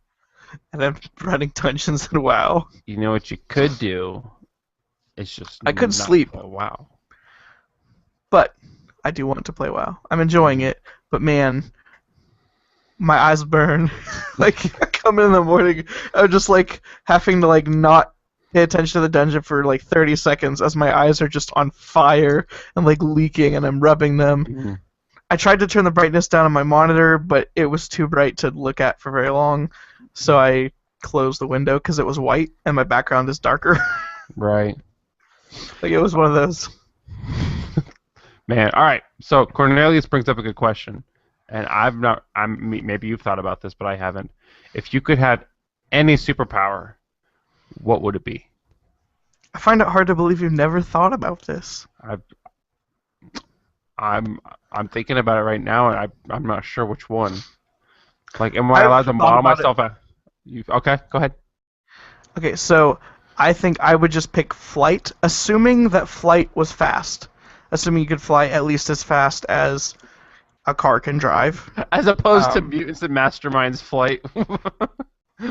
And I'm running dungeons in WoW. You know what you could do? It's just I could sleep. WoW. But I do want to play WoW. I'm enjoying it, but man, my eyes burn. Like, I come in the morning, I'm just like having to like not pay attention to the dungeon for like 30 seconds as my eyes are just on fire and like leaking and I'm rubbing them. Mm. I tried to turn the brightness down on my monitor, but it was too bright to look at for very long, so I closed the window because it was white and my background is darker. Right. Like, it was one of those. Man, all right. So Cornelius brings up a good question, and maybe you've thought about this, but I haven't. If you could have any superpower, what would it be? I find it hard to believe you've never thought about this. I'm thinking about it right now, and I'm not sure which one. Like, am I allowed to model myself? Okay, go ahead. Okay, so I think I would just pick flight, assuming that flight was fast. Assuming you could fly at least as fast as a car can drive. As opposed to Mutants and Masterminds flight.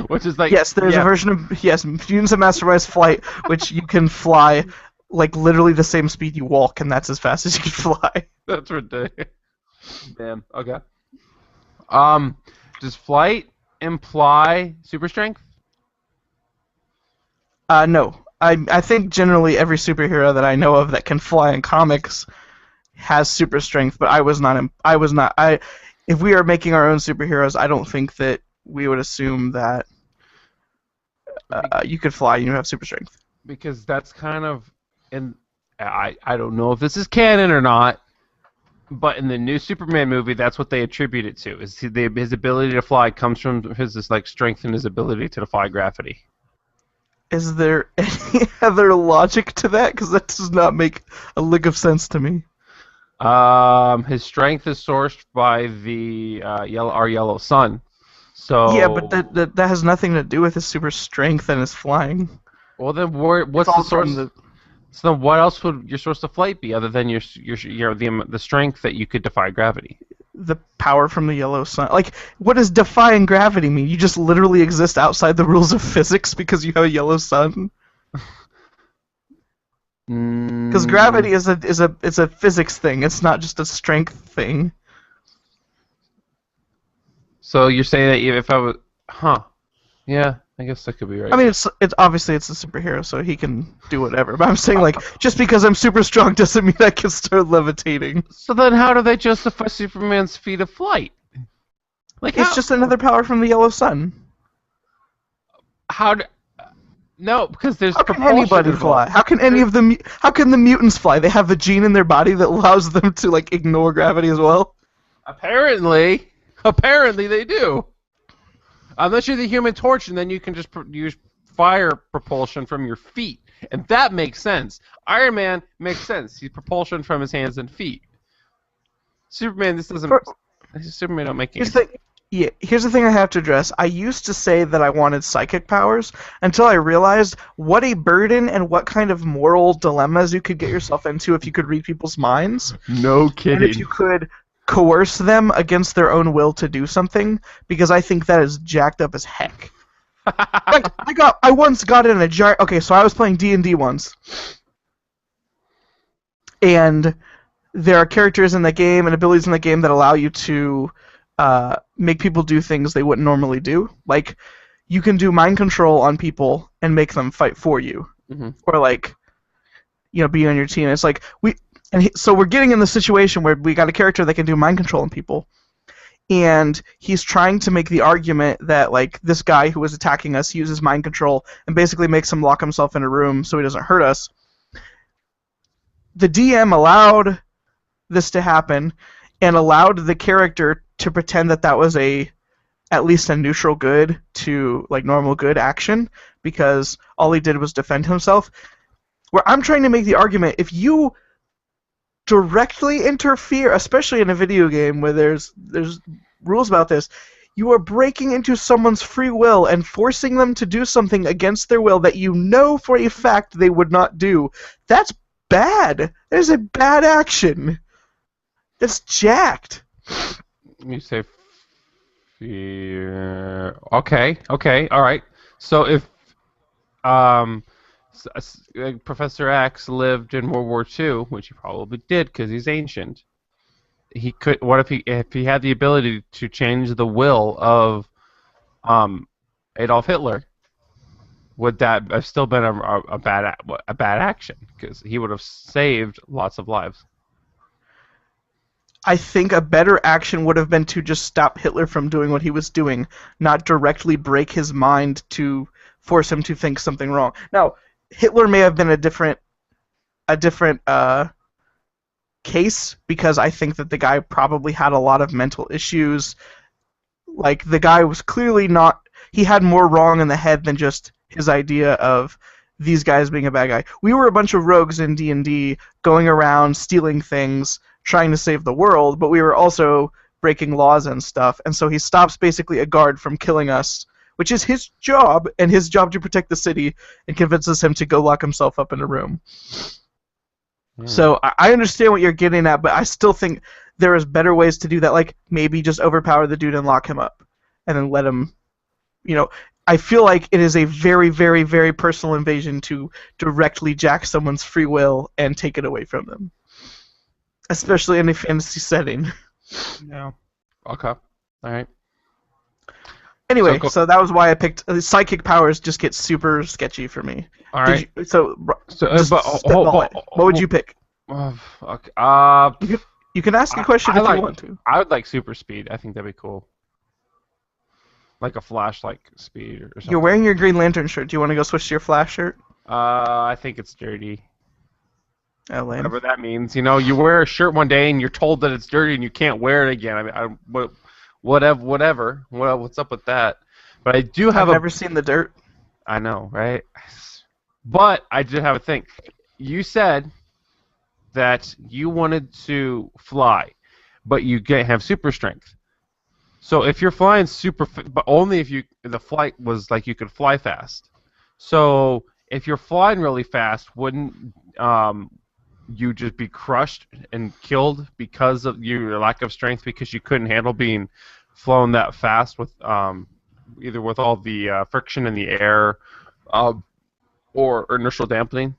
Which is like... Yes, there's a version of... Yes, Mutants and Masterminds flight, which you can fly like literally the same speed you walk, and that's as fast as you can fly. That's ridiculous. Damn, okay. Does flight imply super strength? No. I think generally every superhero that I know of that can fly in comics has super strength, but if we are making our own superheroes, I don't think that we would assume that you could fly and you have super strength. Because that's kind of I don't know if this is canon or not, but in the new Superman movie, that's what they attribute it to. Is his ability to fly comes from his strength and his ability to defy gravity. Is there any other logic to that? Because that does not make a lick of sense to me. His strength is sourced by the our yellow sun. So yeah, but that has nothing to do with his super strength and his flying. Well, then what's the source? So then, what else would your source of flight be other than the strength that you could defy gravity? The power from the yellow sun. Like, what does defying gravity mean? You just literally exist outside the rules of physics because you have a yellow sun? Because gravity is a physics thing. It's not just a strength thing. So you're saying that if I was, yeah, I guess that could be right. I mean, it's obviously it's a superhero, so he can do whatever. But I'm saying, like, just because I'm super strong doesn't mean I can start levitating. So then, how do they justify Superman's feat of flight? Like, it's just another power from the yellow sun. No, because there's. How can anybody fly? How can How can the mutants fly? They have a gene in their body that allows them to like ignore gravity as well. Apparently they do. Unless you're the Human Torch, and then you can just use fire propulsion from your feet, and that makes sense. Iron Man makes sense. He's propulsion from his hands and feet. Superman, Superman don't make any sense. Here's the thing I have to address. I used to say that I wanted psychic powers until I realized what a burden and what kind of moral dilemmas you could get yourself into if you could read people's minds. No kidding. And if you could coerce them against their own will to do something, because I think that is jacked up as heck. Like, I once got in a giant... Okay, so I was playing D&D once. And there are characters in the game and abilities in the game that allow you to make people do things they wouldn't normally do. Like, you can do mind control on people and make them fight for you. Mm-hmm. Or, like, be on your team. It's like, so we're getting in the situation where we got a character that can do mind control on people. and he's trying to make the argument that like this guy who was attacking us uses mind control and basically makes him lock himself in a room so he doesn't hurt us. The DM allowed this to happen and allowed the character to pretend that that was at least a neutral good to like normal good action, because all he did was defend himself. Where I'm trying to make the argument, if you directly interfere, especially in a video game where there's rules about this, you are breaking into someone's free will and forcing them to do something against their will that you know for a fact they would not do. That's bad. That is a bad action. That's jacked. You say fear. Okay, all right. So if Professor X lived in World War II, which he probably did because he's ancient, he could. What if he had the ability to change the will of Adolf Hitler? Would that have still been a bad action? Because he would have saved lots of lives. I think a better action would have been to just stop Hitler from doing what he was doing, not directly break his mind to force him to think something wrong. Now, Hitler may have been a different case, because I think that the guy probably had a lot of mental issues. Like, the guy was clearly not... He had more wrong in the head than just his idea of these guys being a bad guy. We were a bunch of rogues in D&D going around stealing things, trying to save the world, but we were also breaking laws and stuff, and so he stops basically a guard from killing us, which is his job, and his job to protect the city, and convinces him to go lock himself up in a room. So I understand what you're getting at, but I still think there is better ways to do that, like maybe just overpower the dude and lock him up, and then let him, I feel like it is a very, very, very personal invasion to directly jack someone's free will and take it away from them. Especially in a fantasy setting. Yeah. Okay. All right. Anyway, so that was why I picked psychic powers. Just get super sketchy for me. All right. What would you pick? Okay. You can ask a question if you want to. I would like super speed. I think that'd be cool. Like a Flash, like speed or something. You're wearing your Green Lantern shirt. Do you want to go switch to your Flash shirt? I think it's dirty. Oh, lame. Whatever that means. You wear a shirt one day and you're told that it's dirty and you can't wear it again. I mean, whatever. What's up with that? But I do have I've never seen the dirt. I know, right? But I did have a thing. You said that you wanted to fly, but you have super strength. So if you're flying but only if the flight was like you could fly fast. So if you're flying really fast, wouldn't you just be crushed and killed because of your lack of strength, because you couldn't handle being flown that fast with either with all the friction in the air or inertial dampening?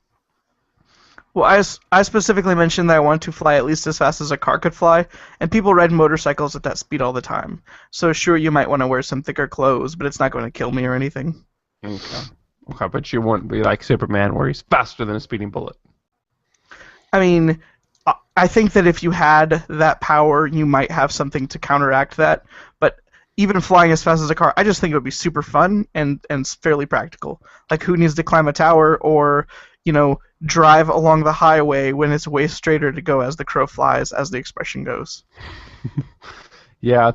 Well, I specifically mentioned that I want to fly at least as fast as a car could fly, and people ride motorcycles at that speed all the time. So sure, you might want to wear some thicker clothes, but it's not going to kill me or anything. Okay, but you wouldn't be like Superman, where he's faster than a speeding bullet. I mean, I think that if you had that power, you might have something to counteract that. But even flying as fast as a car, I just think it would be super fun and fairly practical. Like, who needs to climb a tower or, drive along the highway when it's way straighter to go as the crow flies, as the expression goes? Yeah,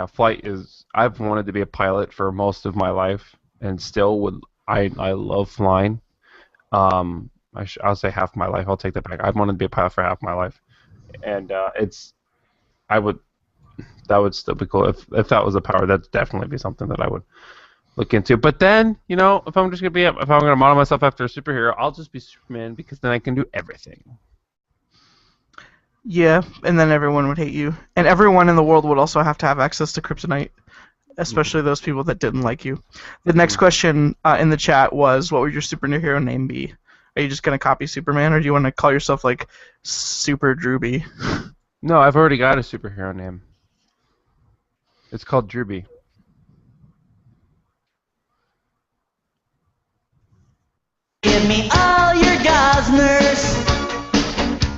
flight is... I've wanted to be a pilot for most of my life, and still would... I love flying. I'll say half my life. I'll take that back. I've wanted to be a pilot for half my life, and that would still be cool if that was a power. That'd definitely be something that I would look into. But then, if I'm gonna model myself after a superhero, I'll just be Superman, because then I can do everything. Yeah, and then everyone would hate you, and everyone in the world would also have to have access to kryptonite, especially those people that didn't like you. The next question in the chat was, what would your superhero name be? Are you just going to copy Superman, or do you want to call yourself, like, Super Drewby? No, I've already got a superhero name. It's called Drewby. Give me all your gosners.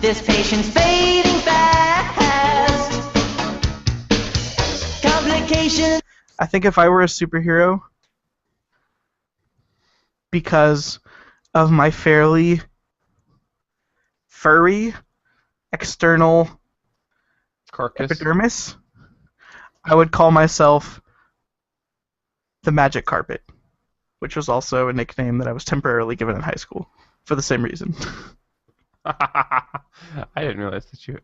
This patient's fading fast. medication. I think if I were a superhero, because of my fairly furry external Carcass. epidermis, I would call myself the Magic Carpet, which was also a nickname that I was temporarily given in high school for the same reason. I didn't realize that you.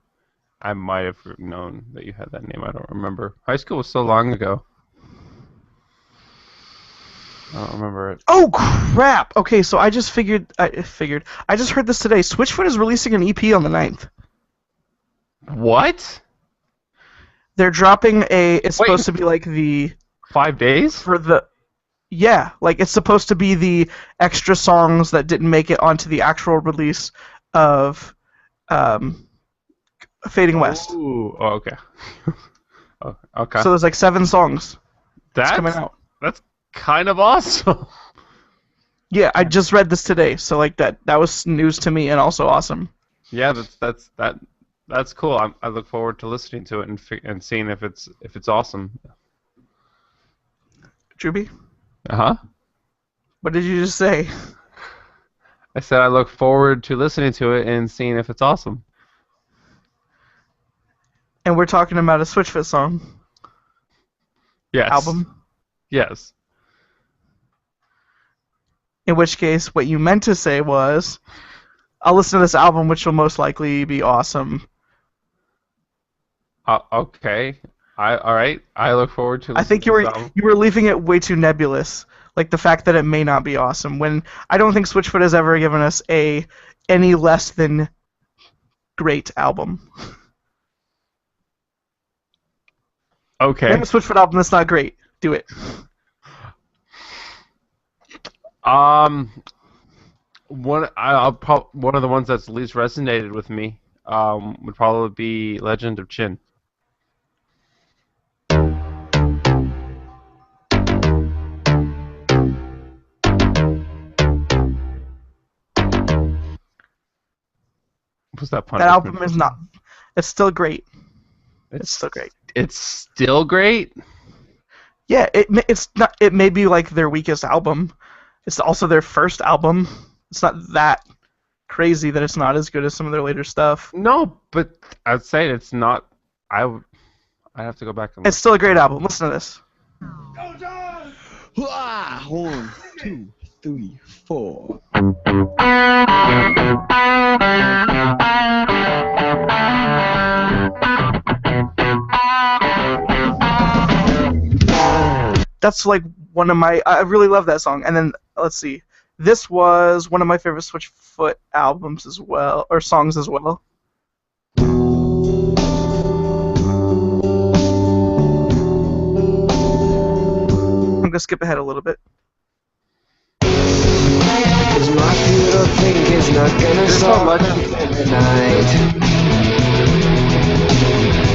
I might have known that you had that name. I don't remember. High school was so long ago. I don't remember it. Oh crap! Okay, so I just I just heard this today. Switchfoot is releasing an EP on the 9th. What? They're dropping it's Wait. supposed to be like the 5 days? Yeah, like it's supposed to be the extra songs that didn't make it onto the actual release of Fading West. Ooh. Oh, okay. Oh, okay. So there's like 7 songs that's coming out. That's kind of awesome. Yeah, I just read this today, so like that was news to me and also awesome. Yeah, that's cool. I look forward to listening to it and seeing if it's awesome. Drewby, Uh-huh. what did you just say? I said I look forward to listening to it and seeing if it's awesome. And we're talking about a Switchfoot song Yes. album. Yes. In which case, what you meant to say was, I'll listen to this album, which will most likely be awesome. Okay. All right. I look forward to listening I think to this album. you were leaving it way too nebulous, like the fact that it may not be awesome. When I don't think Switchfoot has ever given us any less than great album. Okay. Name a Switchfoot album that's not great. Do it. One of the ones that's least resonated with me would probably be Legend of Chin. What's that pun? That album is not. It's still great. It's still great. It's still great. Yeah, it's not. It may be like their weakest album. It's also their first album. It's not that crazy that it's not as good as some of their later stuff. No, but I'd say it's not. I'd have to go back and. It's still a great album. Listen to this. 1, 2, 3, 4. That's like one of my. I really love that song. And then let's see. This was one of my favorite Switchfoot albums as well, or songs as well. I'm gonna skip ahead a little bit. There's so much.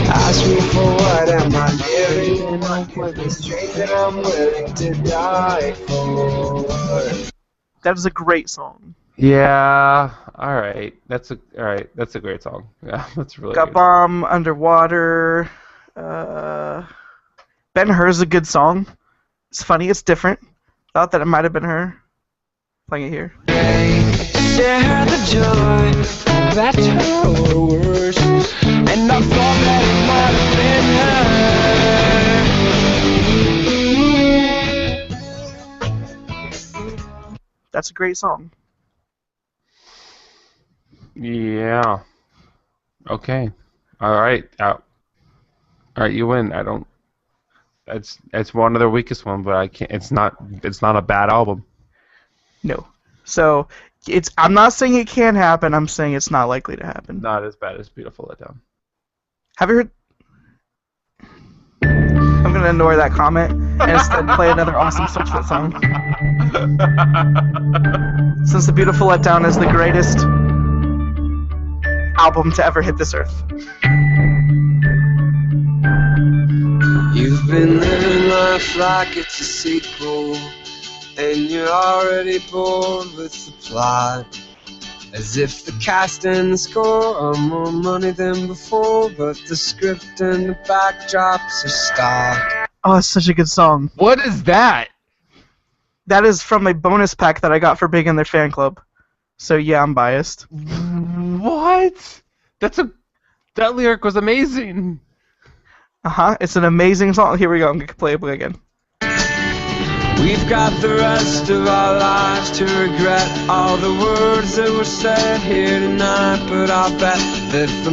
Ask me for what am I living in a place that I'm willing to die for. That is a great song. Yeah. All right. That's a great song. Yeah, that's really Got good. Bomb, Underwater. Ben Hur's a good song. It's funny. It's different. Thought that it might have been her. Playing it here. Share the joy, better or worse. And I thought that it might have been her. That's a great song. Yeah. Okay. All right. All right. You win. I don't. It's one of their weakest one, but I can't. It's not a bad album. No. So I'm not saying it can't happen. I'm saying it's not likely to happen. Not as bad as Beautiful Letdown. Have you heard? I'm gonna ignore that comment and instead play another awesome Switchfoot song. Since The Beautiful Letdown is the greatest album to ever hit this earth. You've been living life like it's a sequel, and you're already bored with the plot. As if the cast and the score are more money than before, but the script and the backdrops are stock. Oh, it's such a good song. What is that? That is from a bonus pack that I got for Big in their fan club. So yeah, I'm biased. What? That lyric was amazing. It's an amazing song. Here we go. I'm gonna play it again. We've got the rest of our lives to regret all the words that were said here tonight, but I'll bet that in the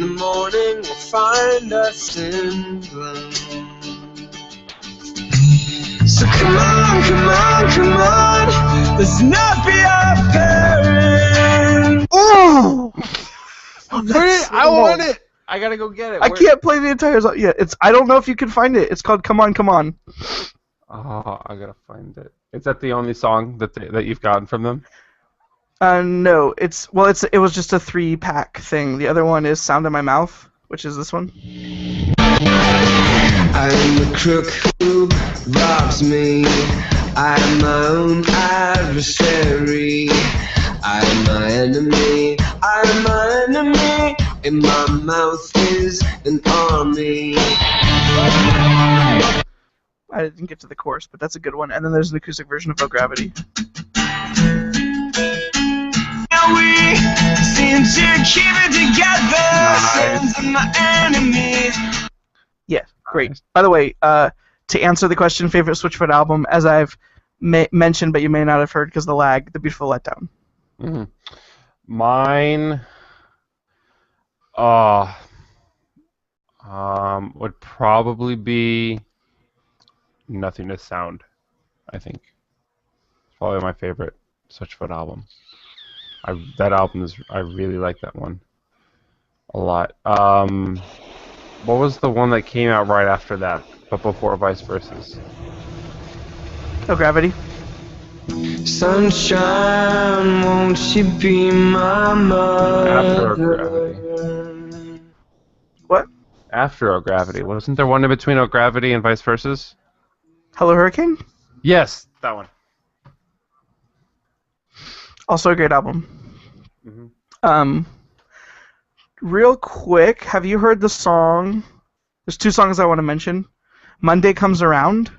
morning, will find us in bloom. So come on, come on, come on, let's not be our parents. Oh! I want it. I gotta go get it. I can't play the entire song. Yeah, I don't know if you can find it. It's called "Come On, Come On." Oh, I gotta find it. Is that the only song that you've gotten from them? No, it was just a 3-pack thing. The other one is "Sound in My Mouth," which is this one. I'm the crook who robs me. I'm my own adversary. I'm my enemy. I'm my enemy. In my mouth is an army. I didn't get to the chorus, but that's a good one. And then there's an acoustic version of "Oh Gravity." We seem to keep it together. Sins of my enemies. Yeah, great. By the way, to answer the question, favorite Switchfoot album, as I've mentioned, but you may not have heard because of the lag, "The Beautiful Letdown." Mm-hmm. Mine would probably be Nothingness Sound, I think. It's probably my favorite Switchfoot album. I really like that one a lot. What was the one that came out right after that, but before Vice Versa? "Oh Gravity." Sunshine, won't you be my mother? After Gravity. What? After Gravity. Wasn't there one in between Gravity and Vice Versa? "Hello Hurricane." Yes, that one. Also a great album. Mm-hmm. Real quick, have you heard the song? There's 2 songs I want to mention. "Monday Comes Around."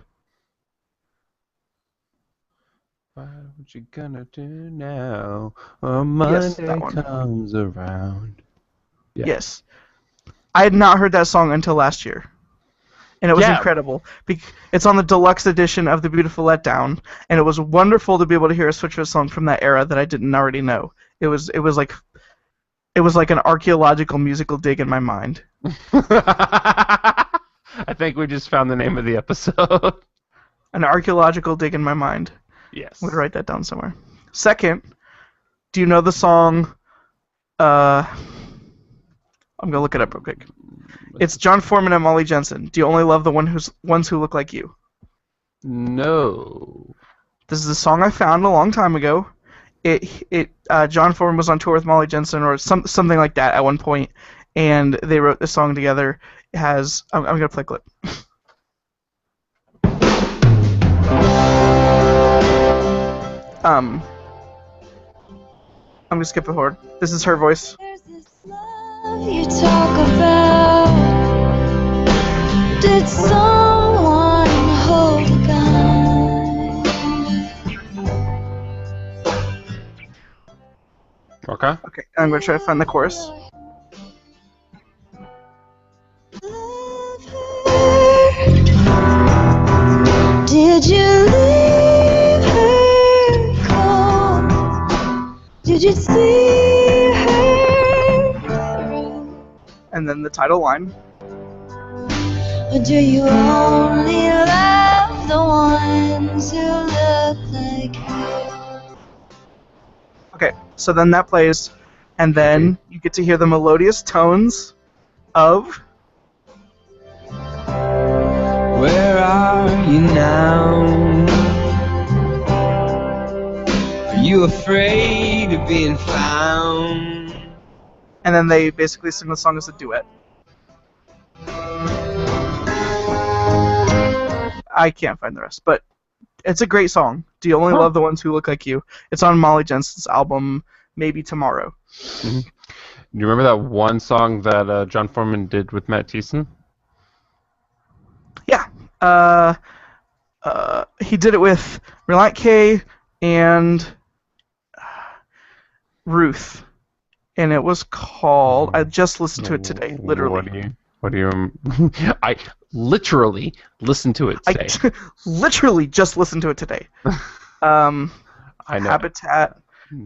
What you gonna do now? Monday that one. comes around. Yeah. Yes. I had not heard that song until last year. And it was incredible. It's on the deluxe edition of "The Beautiful Letdown," and it was wonderful to be able to hear a Switchfoot song from that era that I didn't already know. It was like an archaeological musical dig in my mind. I think we just found the name of the episode. An archaeological dig in my mind. Yes. I'm going to write that down somewhere. Second, do you know the song... I'm going to look it up real quick. It's John Foreman and Molly Jensen. "Do you only love the ones who look like you?" No. This is a song I found a long time ago. John Foreman was on tour with Molly Jensen or something like that at one point, and they wrote this song together. It has... I'm going to play a clip. I'm going to skip forward. This is her voice. There's this love you talk about. Did someone hold a gun? Okay. Okay, I'm going to try to find the chorus. Love her. Did you leave her cold? Did you see her through? And then the title line. Or do you only love the ones who look like you? Okay, so then that plays, and then you get to hear the melodious tones of... Where are you now? Are you afraid of being found? And then they basically sing the song as a duet. I can't find the rest, but it's a great song. Do you only love the ones who look like you? It's on Molly Jensen's album, Maybe Tomorrow. Mm-hmm. Do you remember that one song that John Foreman did with Matt Thiessen? He did it with Reliant K and Ruth, and it was called. I just listened to it today, literally. What do you? I literally listened to it today. I literally just listened to it today. I know. Habitat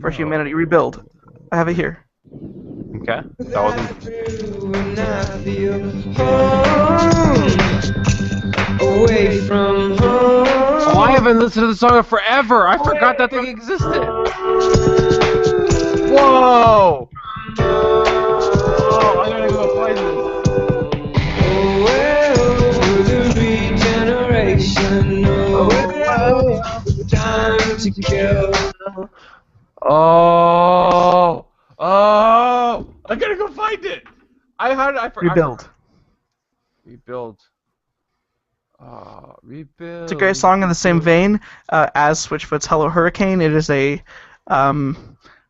for Humanity Rebuild. I have it here. Okay. That wasn't. Away from home. Oh, I haven't listened to the song in forever. I forgot that thing existed. Whoa! Oh, I'm gonna go find this. Time to kill. Oh! I gotta go find it. Rebuild. Rebuild. It's a great song in the same vein as Switchfoot's Hello Hurricane. It is a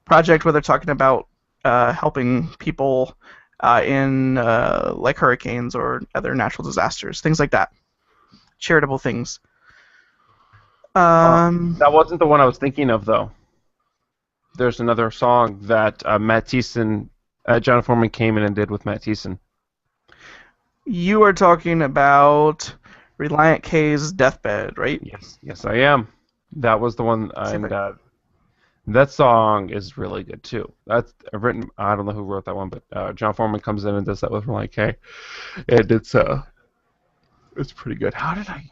project where they're talking about helping people in like hurricanes or other natural disasters, things like that. Charitable things. That wasn't the one I was thinking of, though. There's another song that Matt Thiessen, John Foreman came in and did with Matt Thiessen. You are talking about Reliant K's Deathbed, right? Yes, I am. That was the one, and that song is really good too. That's written. I don't know who wrote that one, but John Foreman comes in and does that with Reliant K, and it's pretty good. How did I?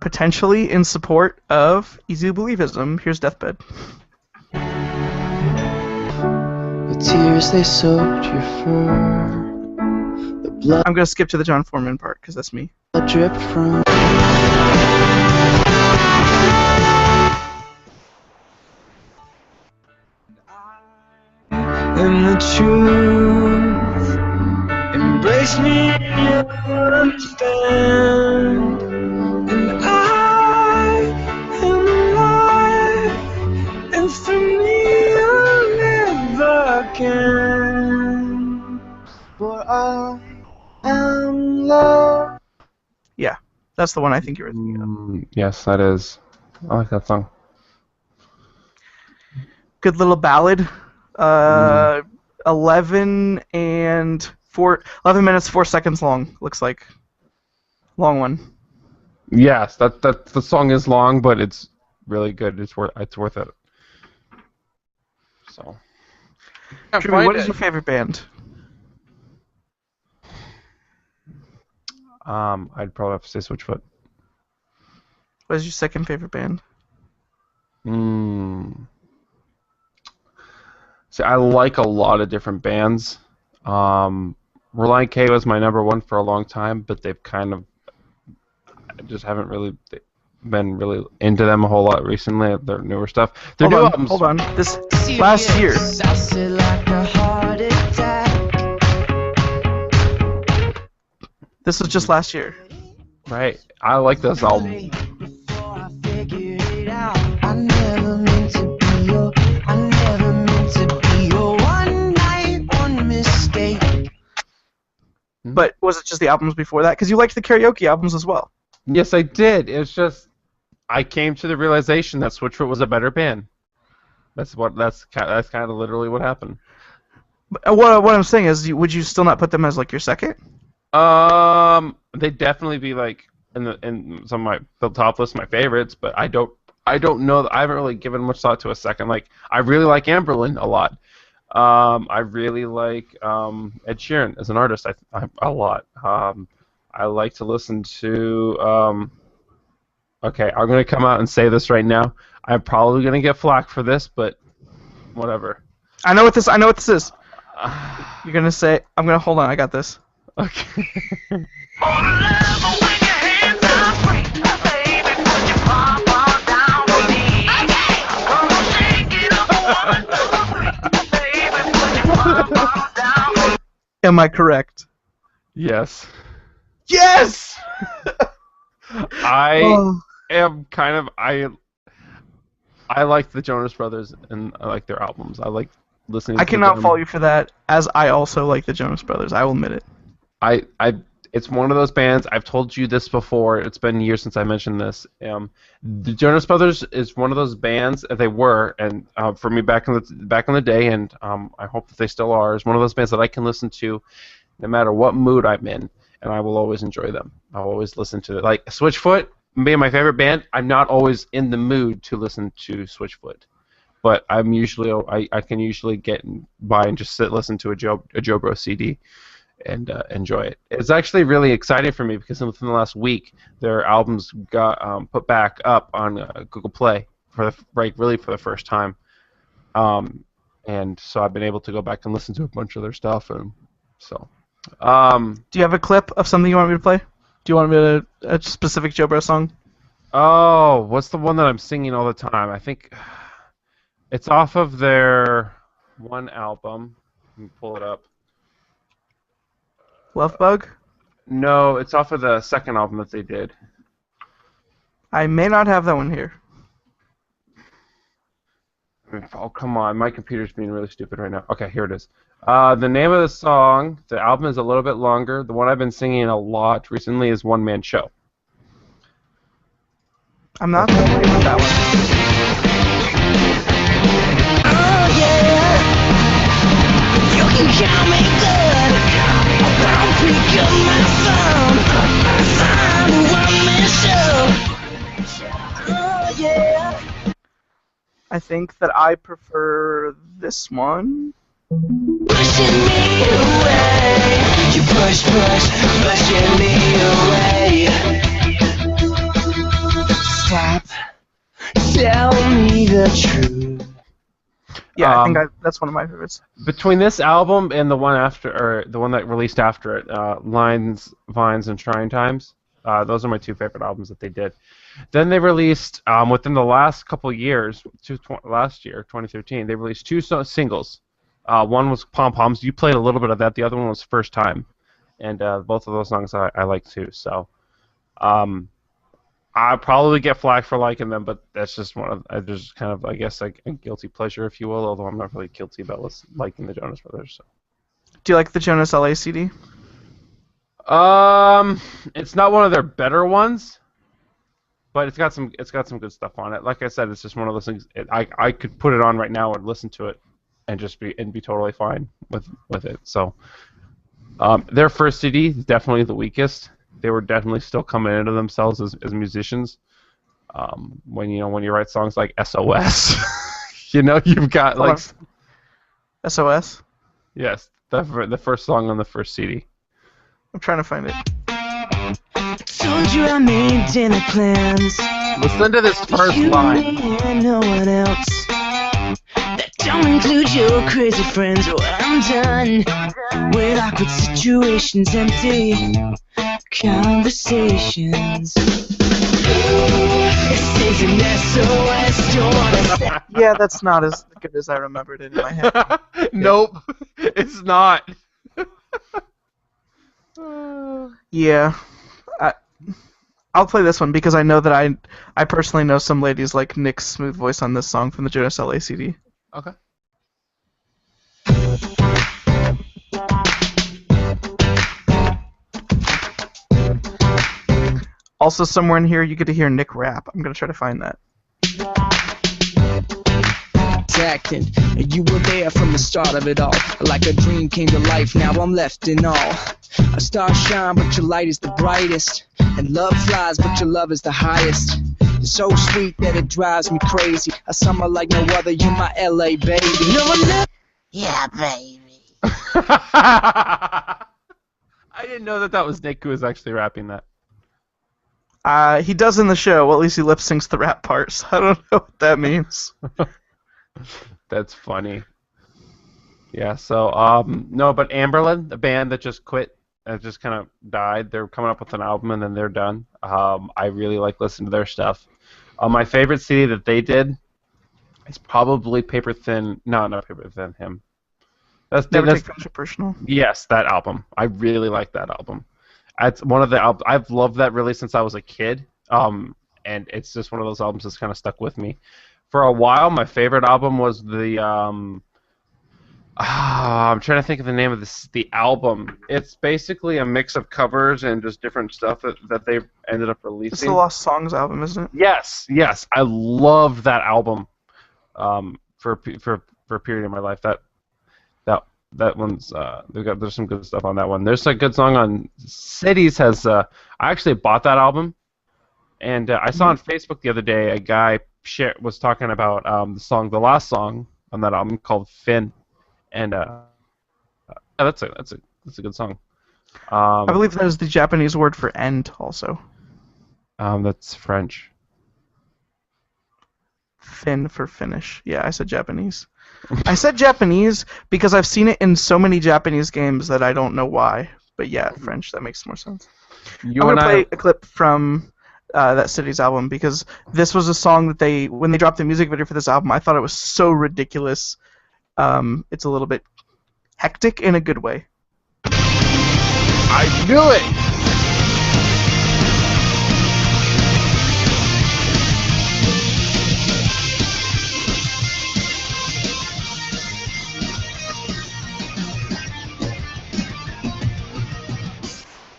Potentially in support of easy believism. Here's Deathbed. The tears they soaked your fur. The blood I'm gonna skip to the John Foreman part because that's me. dripped from. And the truth embrace me and understand. And I am alive, and through me I'll never can. For I am love. Yeah, that's the one I think you were thinking of. Yes, that is. I like that song. Good little ballad. 11 minutes 4 seconds long. Looks like long one. Yes, that the song is long, but it's really good. It's worth it. So. Drewby, what is your favorite band? I'd probably have to say Switchfoot. What is your second favorite band? See, I like a lot of different bands. Reliant K was my number one for a long time, but they've kind of I just haven't really been really into them a whole lot recently. Their newer stuff. Their new albums. Hold on. This last year. This was just last year. Right. I like this album. But was it just the albums before that? Because you liked the karaoke albums as well. Yes, I did. It's just I came to the realization that Switchfoot was a better band. That's kind of literally what happened. But what I'm saying is, would you still not put them as like your second? They'd definitely be like in some of the top list of my favorites, but I don't know. I haven't really given much thought to a second. Like I really like Amberlin a lot. I really like Ed Sheeran as an artist. A lot. I like to listen to. Okay, I'm gonna come out and say this right now. I'm probably gonna get flack for this, but whatever. I know what this is. You're gonna say. I'm gonna hold on. I got this. Okay. Am I correct? Yes. Yes! I am kind of I like the Jonas Brothers and I like their albums. I like listening. I cannot fault you for that, as I also like the Jonas Brothers. I will admit it. It's one of those bands. I've told you this before. It's been years since I mentioned this. The Jonas Brothers is one of those bands. They were, and for me back in the day, and I hope that they still are. Is one of those bands that I can listen to, no matter what mood I'm in, and I will always enjoy them. I'll always listen to it. Like Switchfoot, being my favorite band. I'm not always in the mood to listen to Switchfoot, but I'm usually I can usually get by and just listen to a Joe Bro CD. And enjoy it. It's actually really exciting for me because within the last week, their albums got put back up on Google Play for the first time, and so I've been able to go back and listen to a bunch of their stuff. And so, do you have a clip of something you want me to play? Do you want me to a specific Joe Bro song? Oh, what's the one that I'm singing all the time? I think it's off of their one album. Let me pull it up. Love Bug? No, it's off of the second album that they did. I may not have that one here. Oh, come on. My computer's being really stupid right now. Okay, here it is. The name of the song, the album is a little bit longer. The one I've been singing a lot recently is One Man Show. I'm not familiar with that one. Oh yeah, you can count me good. I'll pick up my phone. Find a one-man show. Oh yeah. I think that I prefer this one. Pushing me away. You pushing me away. Stop. Tell me the truth. Yeah, I think that's one of my favorites. Between this album and the one after, or the one that released after it, Lines, Vines, and Trying Times, those are my two favorite albums that they did. Then they released, within the last couple years, last year, 2013, they released two singles. One was Pom Poms. You played a little bit of that. The other one was First Time. And both of those songs I like too. So I probably get flack for liking them, but that's just just kind of, I guess, like a guilty pleasure, if you will, although I'm not really guilty about liking the Jonas Brothers. So. Do you like the Jonas LA CD? It's not one of their better ones, but it's got some good stuff on it. Like I said, it's just one of those things. I could put it on right now and listen to it, and just be totally fine with it. So, their first CD is definitely the weakest. They were definitely still coming into themselves as musicians. When you write songs like SOS, you've got like SOS. Yes, the first song on the first CD. I'm trying to find it. Told you I made dinner plans. Listen to this first line. And no one else. That don't include your crazy friends. Oh, I'm done with awkward situations, empty conversations. This is an SOS door. Yeah, that's not as good as I remembered it in my head. Nope, it's not. Yeah. I'll play this one because I know that I personally know some ladies like Nick's smooth voice on this song from the Jonas LA CD. Okay. Also, somewhere in here, you get to hear Nick rap. I'm going to try to find that. Acting, and you were there from the start of it all. Like a dream came to life, now I'm left in awe. A star shine, but your light is the brightest. And love flies, but your love is the highest. You're so sweet that it drives me crazy. A summer like no other, you're my LA baby. Yeah, baby. I didn't know that was Nick who was actually rapping that. He does in the show. Well, at least he lip syncs the rap part, so I don't know what that means. That's funny. Yeah, so, no, but Amberlin, the band that just quit, just kind of died, they're coming up with an album and then they're done. I really like listening to their stuff. My favorite CD that they did is probably Paper Thin. No, not Paper Thin, him. Never Take Friendship Personal? Yes, that album. I really like that album. It's one of the albums. I've loved that really since I was a kid, and it's just one of those albums that's kind of stuck with me. For a while, my favorite album was the I'm trying to think of the name of the album. It's basically a mix of covers and just different stuff that they ended up releasing. It's the Lost Songs album, isn't it? Yes. I loved that album. For a period of my life, that one's there's some good stuff on that one. There's a good song on Cities. I actually bought that album, and I saw on Facebook the other day a guy was talking about the last song on that album called Finn. And that's a good song. I believe that is the Japanese word for end, also. That's French. Fin for finish. Yeah, I said Japanese. I said Japanese because I've seen it in so many Japanese games that I don't know why. But yeah, French. That makes more sense. I'm gonna play a clip from that Cities album because this was a song that when they dropped the music video for this album, I thought it was so ridiculous. It's a little bit hectic in a good way. I knew it!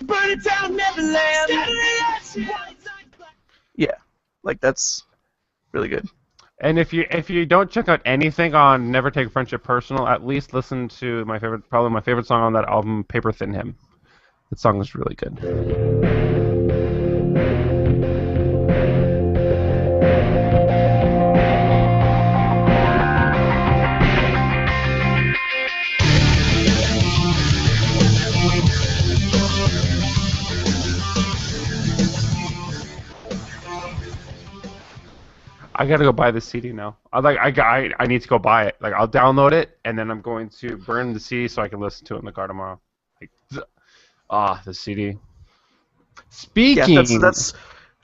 Burn it down, Neverland. Yeah, like that's really good. And if you don't check out anything on Never Take Friendship Personal, at least listen to probably my favorite song on that album, Paper Thin Hymn. That song is really good. I gotta go buy the CD now. I need to go buy it. Like I'll download it and then I'm going to burn the CD so I can listen to it in the car tomorrow. The CD. Speaking. Yeah, that's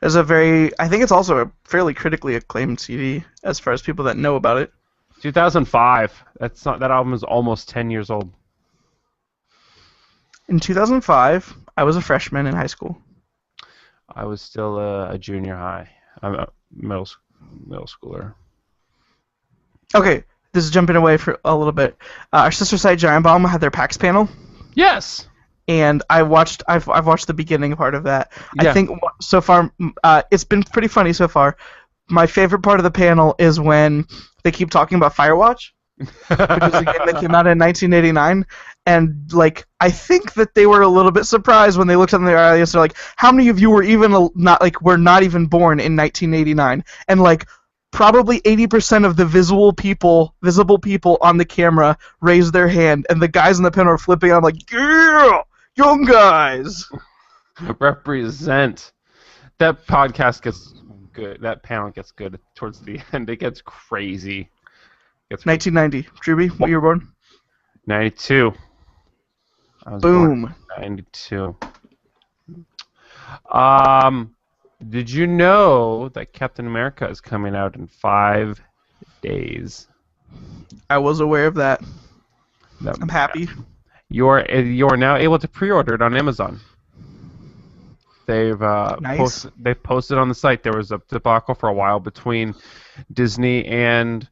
a very. I think it's also a fairly critically acclaimed CD as far as people that know about it. 2005. That album is almost 10 years old. In 2005, I was a freshman in high school. I was still a junior high. I'm a middle schooler. Okay, this is jumping away for a little bit. Our sister site Giant Bomb had their PAX panel. Yes. And I've watched the beginning part of that. Yeah. I think so far it's been pretty funny so far. My favorite part of the panel is when they keep talking about Firewatch, which was a game that came out in 1989, and like I think that they were a little bit surprised when they looked at their audience. They're like, "How many of you were not even born in 1989?" And like probably 80% of the visible people on the camera raised their hand, and the guys in the panel are flipping out like, "Yeah, young guys." Represent. That podcast gets good. That panel gets good towards the end. It gets crazy. 1990. Drewby, what year were you born? 92. I was Boom. born in 92. Did you know that Captain America is coming out in 5 days? I was aware of that. I'm happy. You are now able to pre-order it on Amazon. They've Nice. they've posted on the site. There was a debacle for a while between Disney and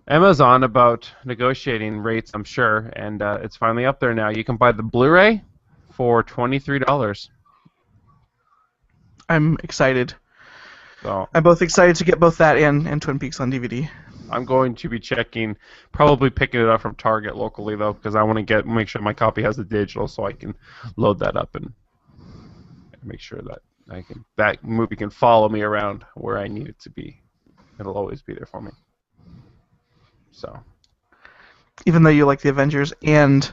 Amazon about negotiating rates, I'm sure, and it's finally up there now. You can buy the Blu-ray for $23. I'm excited. So I'm both excited to get both that and Twin Peaks on DVD. I'm going to be probably picking it up from Target locally though, because I want to make sure my copy has the digital, so I can load that up and make sure that that movie can follow me around where I need it to be. It'll always be there for me. So. Even though you like the Avengers and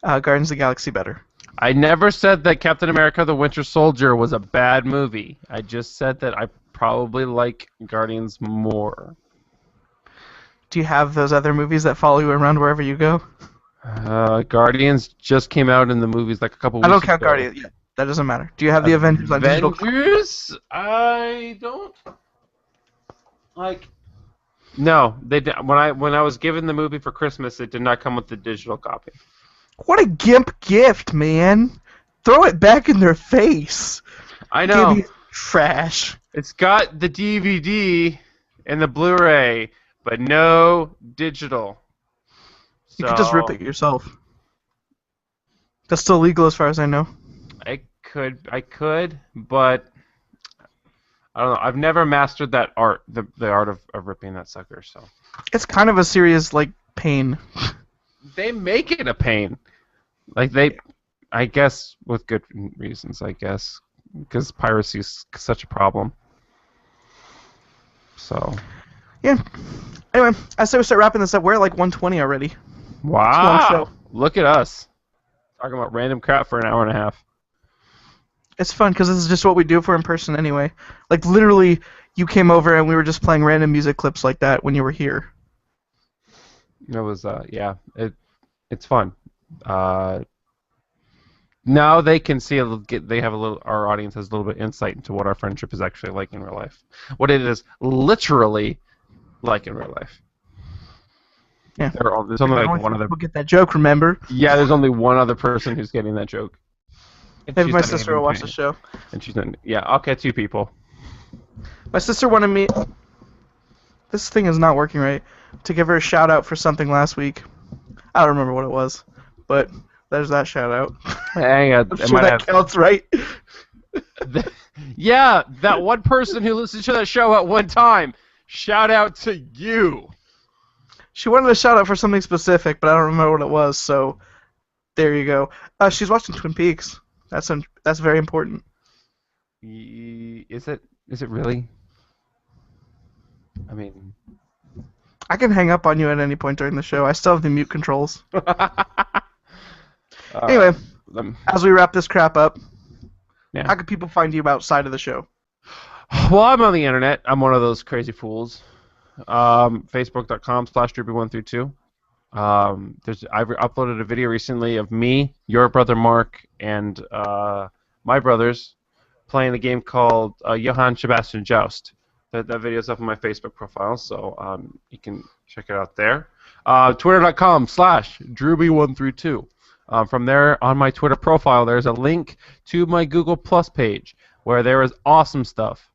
Guardians of the Galaxy better. I never said that Captain America the Winter Soldier was a bad movie. I just said that I probably like Guardians more. Do you have those other movies that follow you around wherever you go? Guardians just came out in the movies like a couple weeks ago. I don't count Guardians. Yeah, that doesn't matter. Do you have the Avengers on digital? Avengers? I don't. Like. No, they did. When I was given the movie for Christmas, it did not come with the digital copy. What a gimp gift, man! Throw it back in their face. I know. Give me trash. It's got the DVD and the Blu-ray, but no digital. You could just rip it yourself. That's still legal as far as I know. I could, but I don't know. I've never mastered that art, the art of ripping that sucker. So It's kind of a serious pain. they make it a pain. I guess with good reasons. I guess because piracy is such a problem. So Yeah. Anyway, I say we start wrapping this up. We're at 120 already. wow, show. Look at us talking about random crap for an hour and a half. It's fun because this is just what we do for in person anyway. Literally, you came over and we were just playing random music clips like that when you were here. It was it's fun. Now they can see our audience has a little bit of insight into what our friendship is actually like in real life. What it is literally like in real life. Yeah. There's only one other. We'll get that joke, remember? Yeah, there's only one other person who's getting that joke. And Maybe she's my not sister even will watch paying. the show. And she's not. Yeah, I'll get 2 people. My sister wanted me. This thing is not working right. To give her a shout out for something last week. I don't remember what it was, but there's that shout out. Hang on, I'm sure that counts, right? Yeah, that one person who listened to that show at one time. Shout out to you. She wanted a shout out for something specific, but I don't remember what it was. So there you go. She's watching Twin Peaks. That's very important. Is it really? I mean, I can hang up on you at any point during the show. I still have the mute controls. Anyway, as we wrap this crap up, yeah. How can people find you outside of the show? Well, I'm on the internet. I'm one of those crazy fools. Facebook.com/Drewby132. I've uploaded a video recently of me, your brother Mark, and my brothers playing a game called Johann Sebastian Joust. That video's up on my Facebook profile, so you can check it out there. Twitter.com/Drewby132. From there, on my Twitter profile, there's a link to my Google Plus page where there is awesome stuff.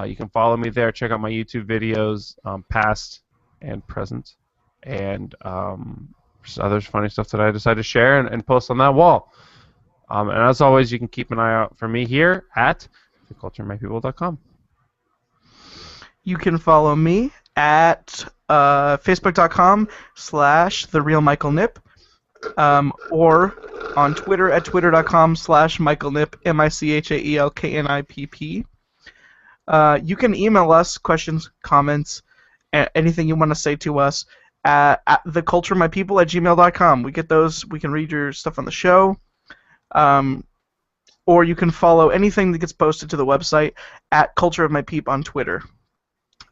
You can follow me there, check out my YouTube videos, past and present, and just other funny stuff that I decided to share and post on that wall. And as always, you can keep an eye out for me here at theculturemypeople.com. You can follow me at facebook.com/therealmichaelnip, or on Twitter at twitter.com/michaelnip, MICHAELKNIPP. You can email us questions, comments, anything you want to say to us at theculturemypeople@gmail.com. We get those. We can read your stuff on the show. Or you can follow anything that gets posted to the website at Culture of My Peep on Twitter.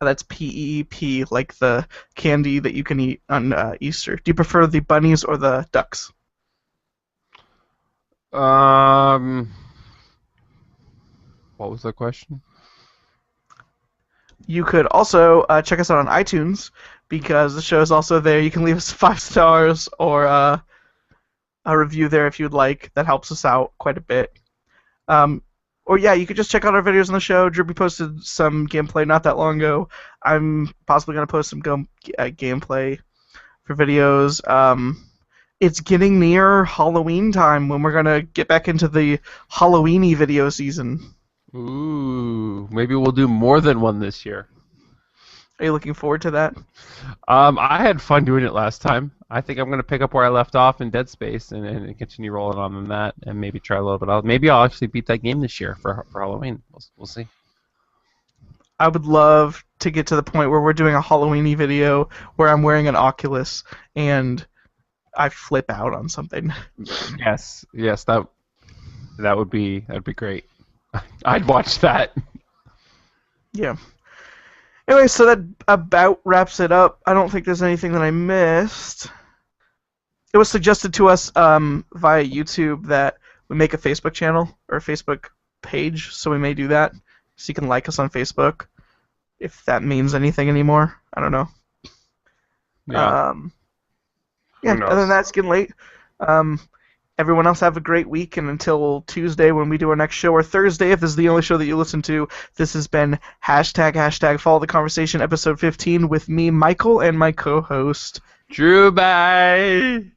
That's PEEP, like the candy that you can eat on Easter. Do you prefer the bunnies or the ducks? What was the question? You could also check us out on iTunes, because the show is also there. You can leave us 5 stars or a review there if you'd like. That helps us out quite a bit. Or yeah, you could just check out our videos on the show. Drewby posted some gameplay not that long ago. I'm possibly going to post some gameplay for videos. It's getting near Halloween time when we're going to get back into the Halloween-y video season. Ooh, maybe we'll do more than one this year. Are you looking forward to that? I had fun doing it last time. I think I'm going to pick up where I left off in Dead Space and continue rolling on that, and maybe try a little bit else. Maybe I'll actually beat that game this year for Halloween. We'll see. I would love to get to the point where we're doing a Halloween-y video where I'm wearing an Oculus and I flip out on something. Yes, that'd be great. I'd watch that. Yeah. Anyway, so that about wraps it up. I don't think there's anything that I missed. It was suggested to us via YouTube that we make a Facebook channel or a Facebook page, so we may do that. So you can like us on Facebook, if that means anything anymore. I don't know. Yeah. Other than that, it's getting late. Everyone else have a great week, and until Tuesday when we do our next show, or Thursday if this is the only show that you listen to, this has been #follow the conversation episode 15 with me, Michael, and my co-host, Drew, bye.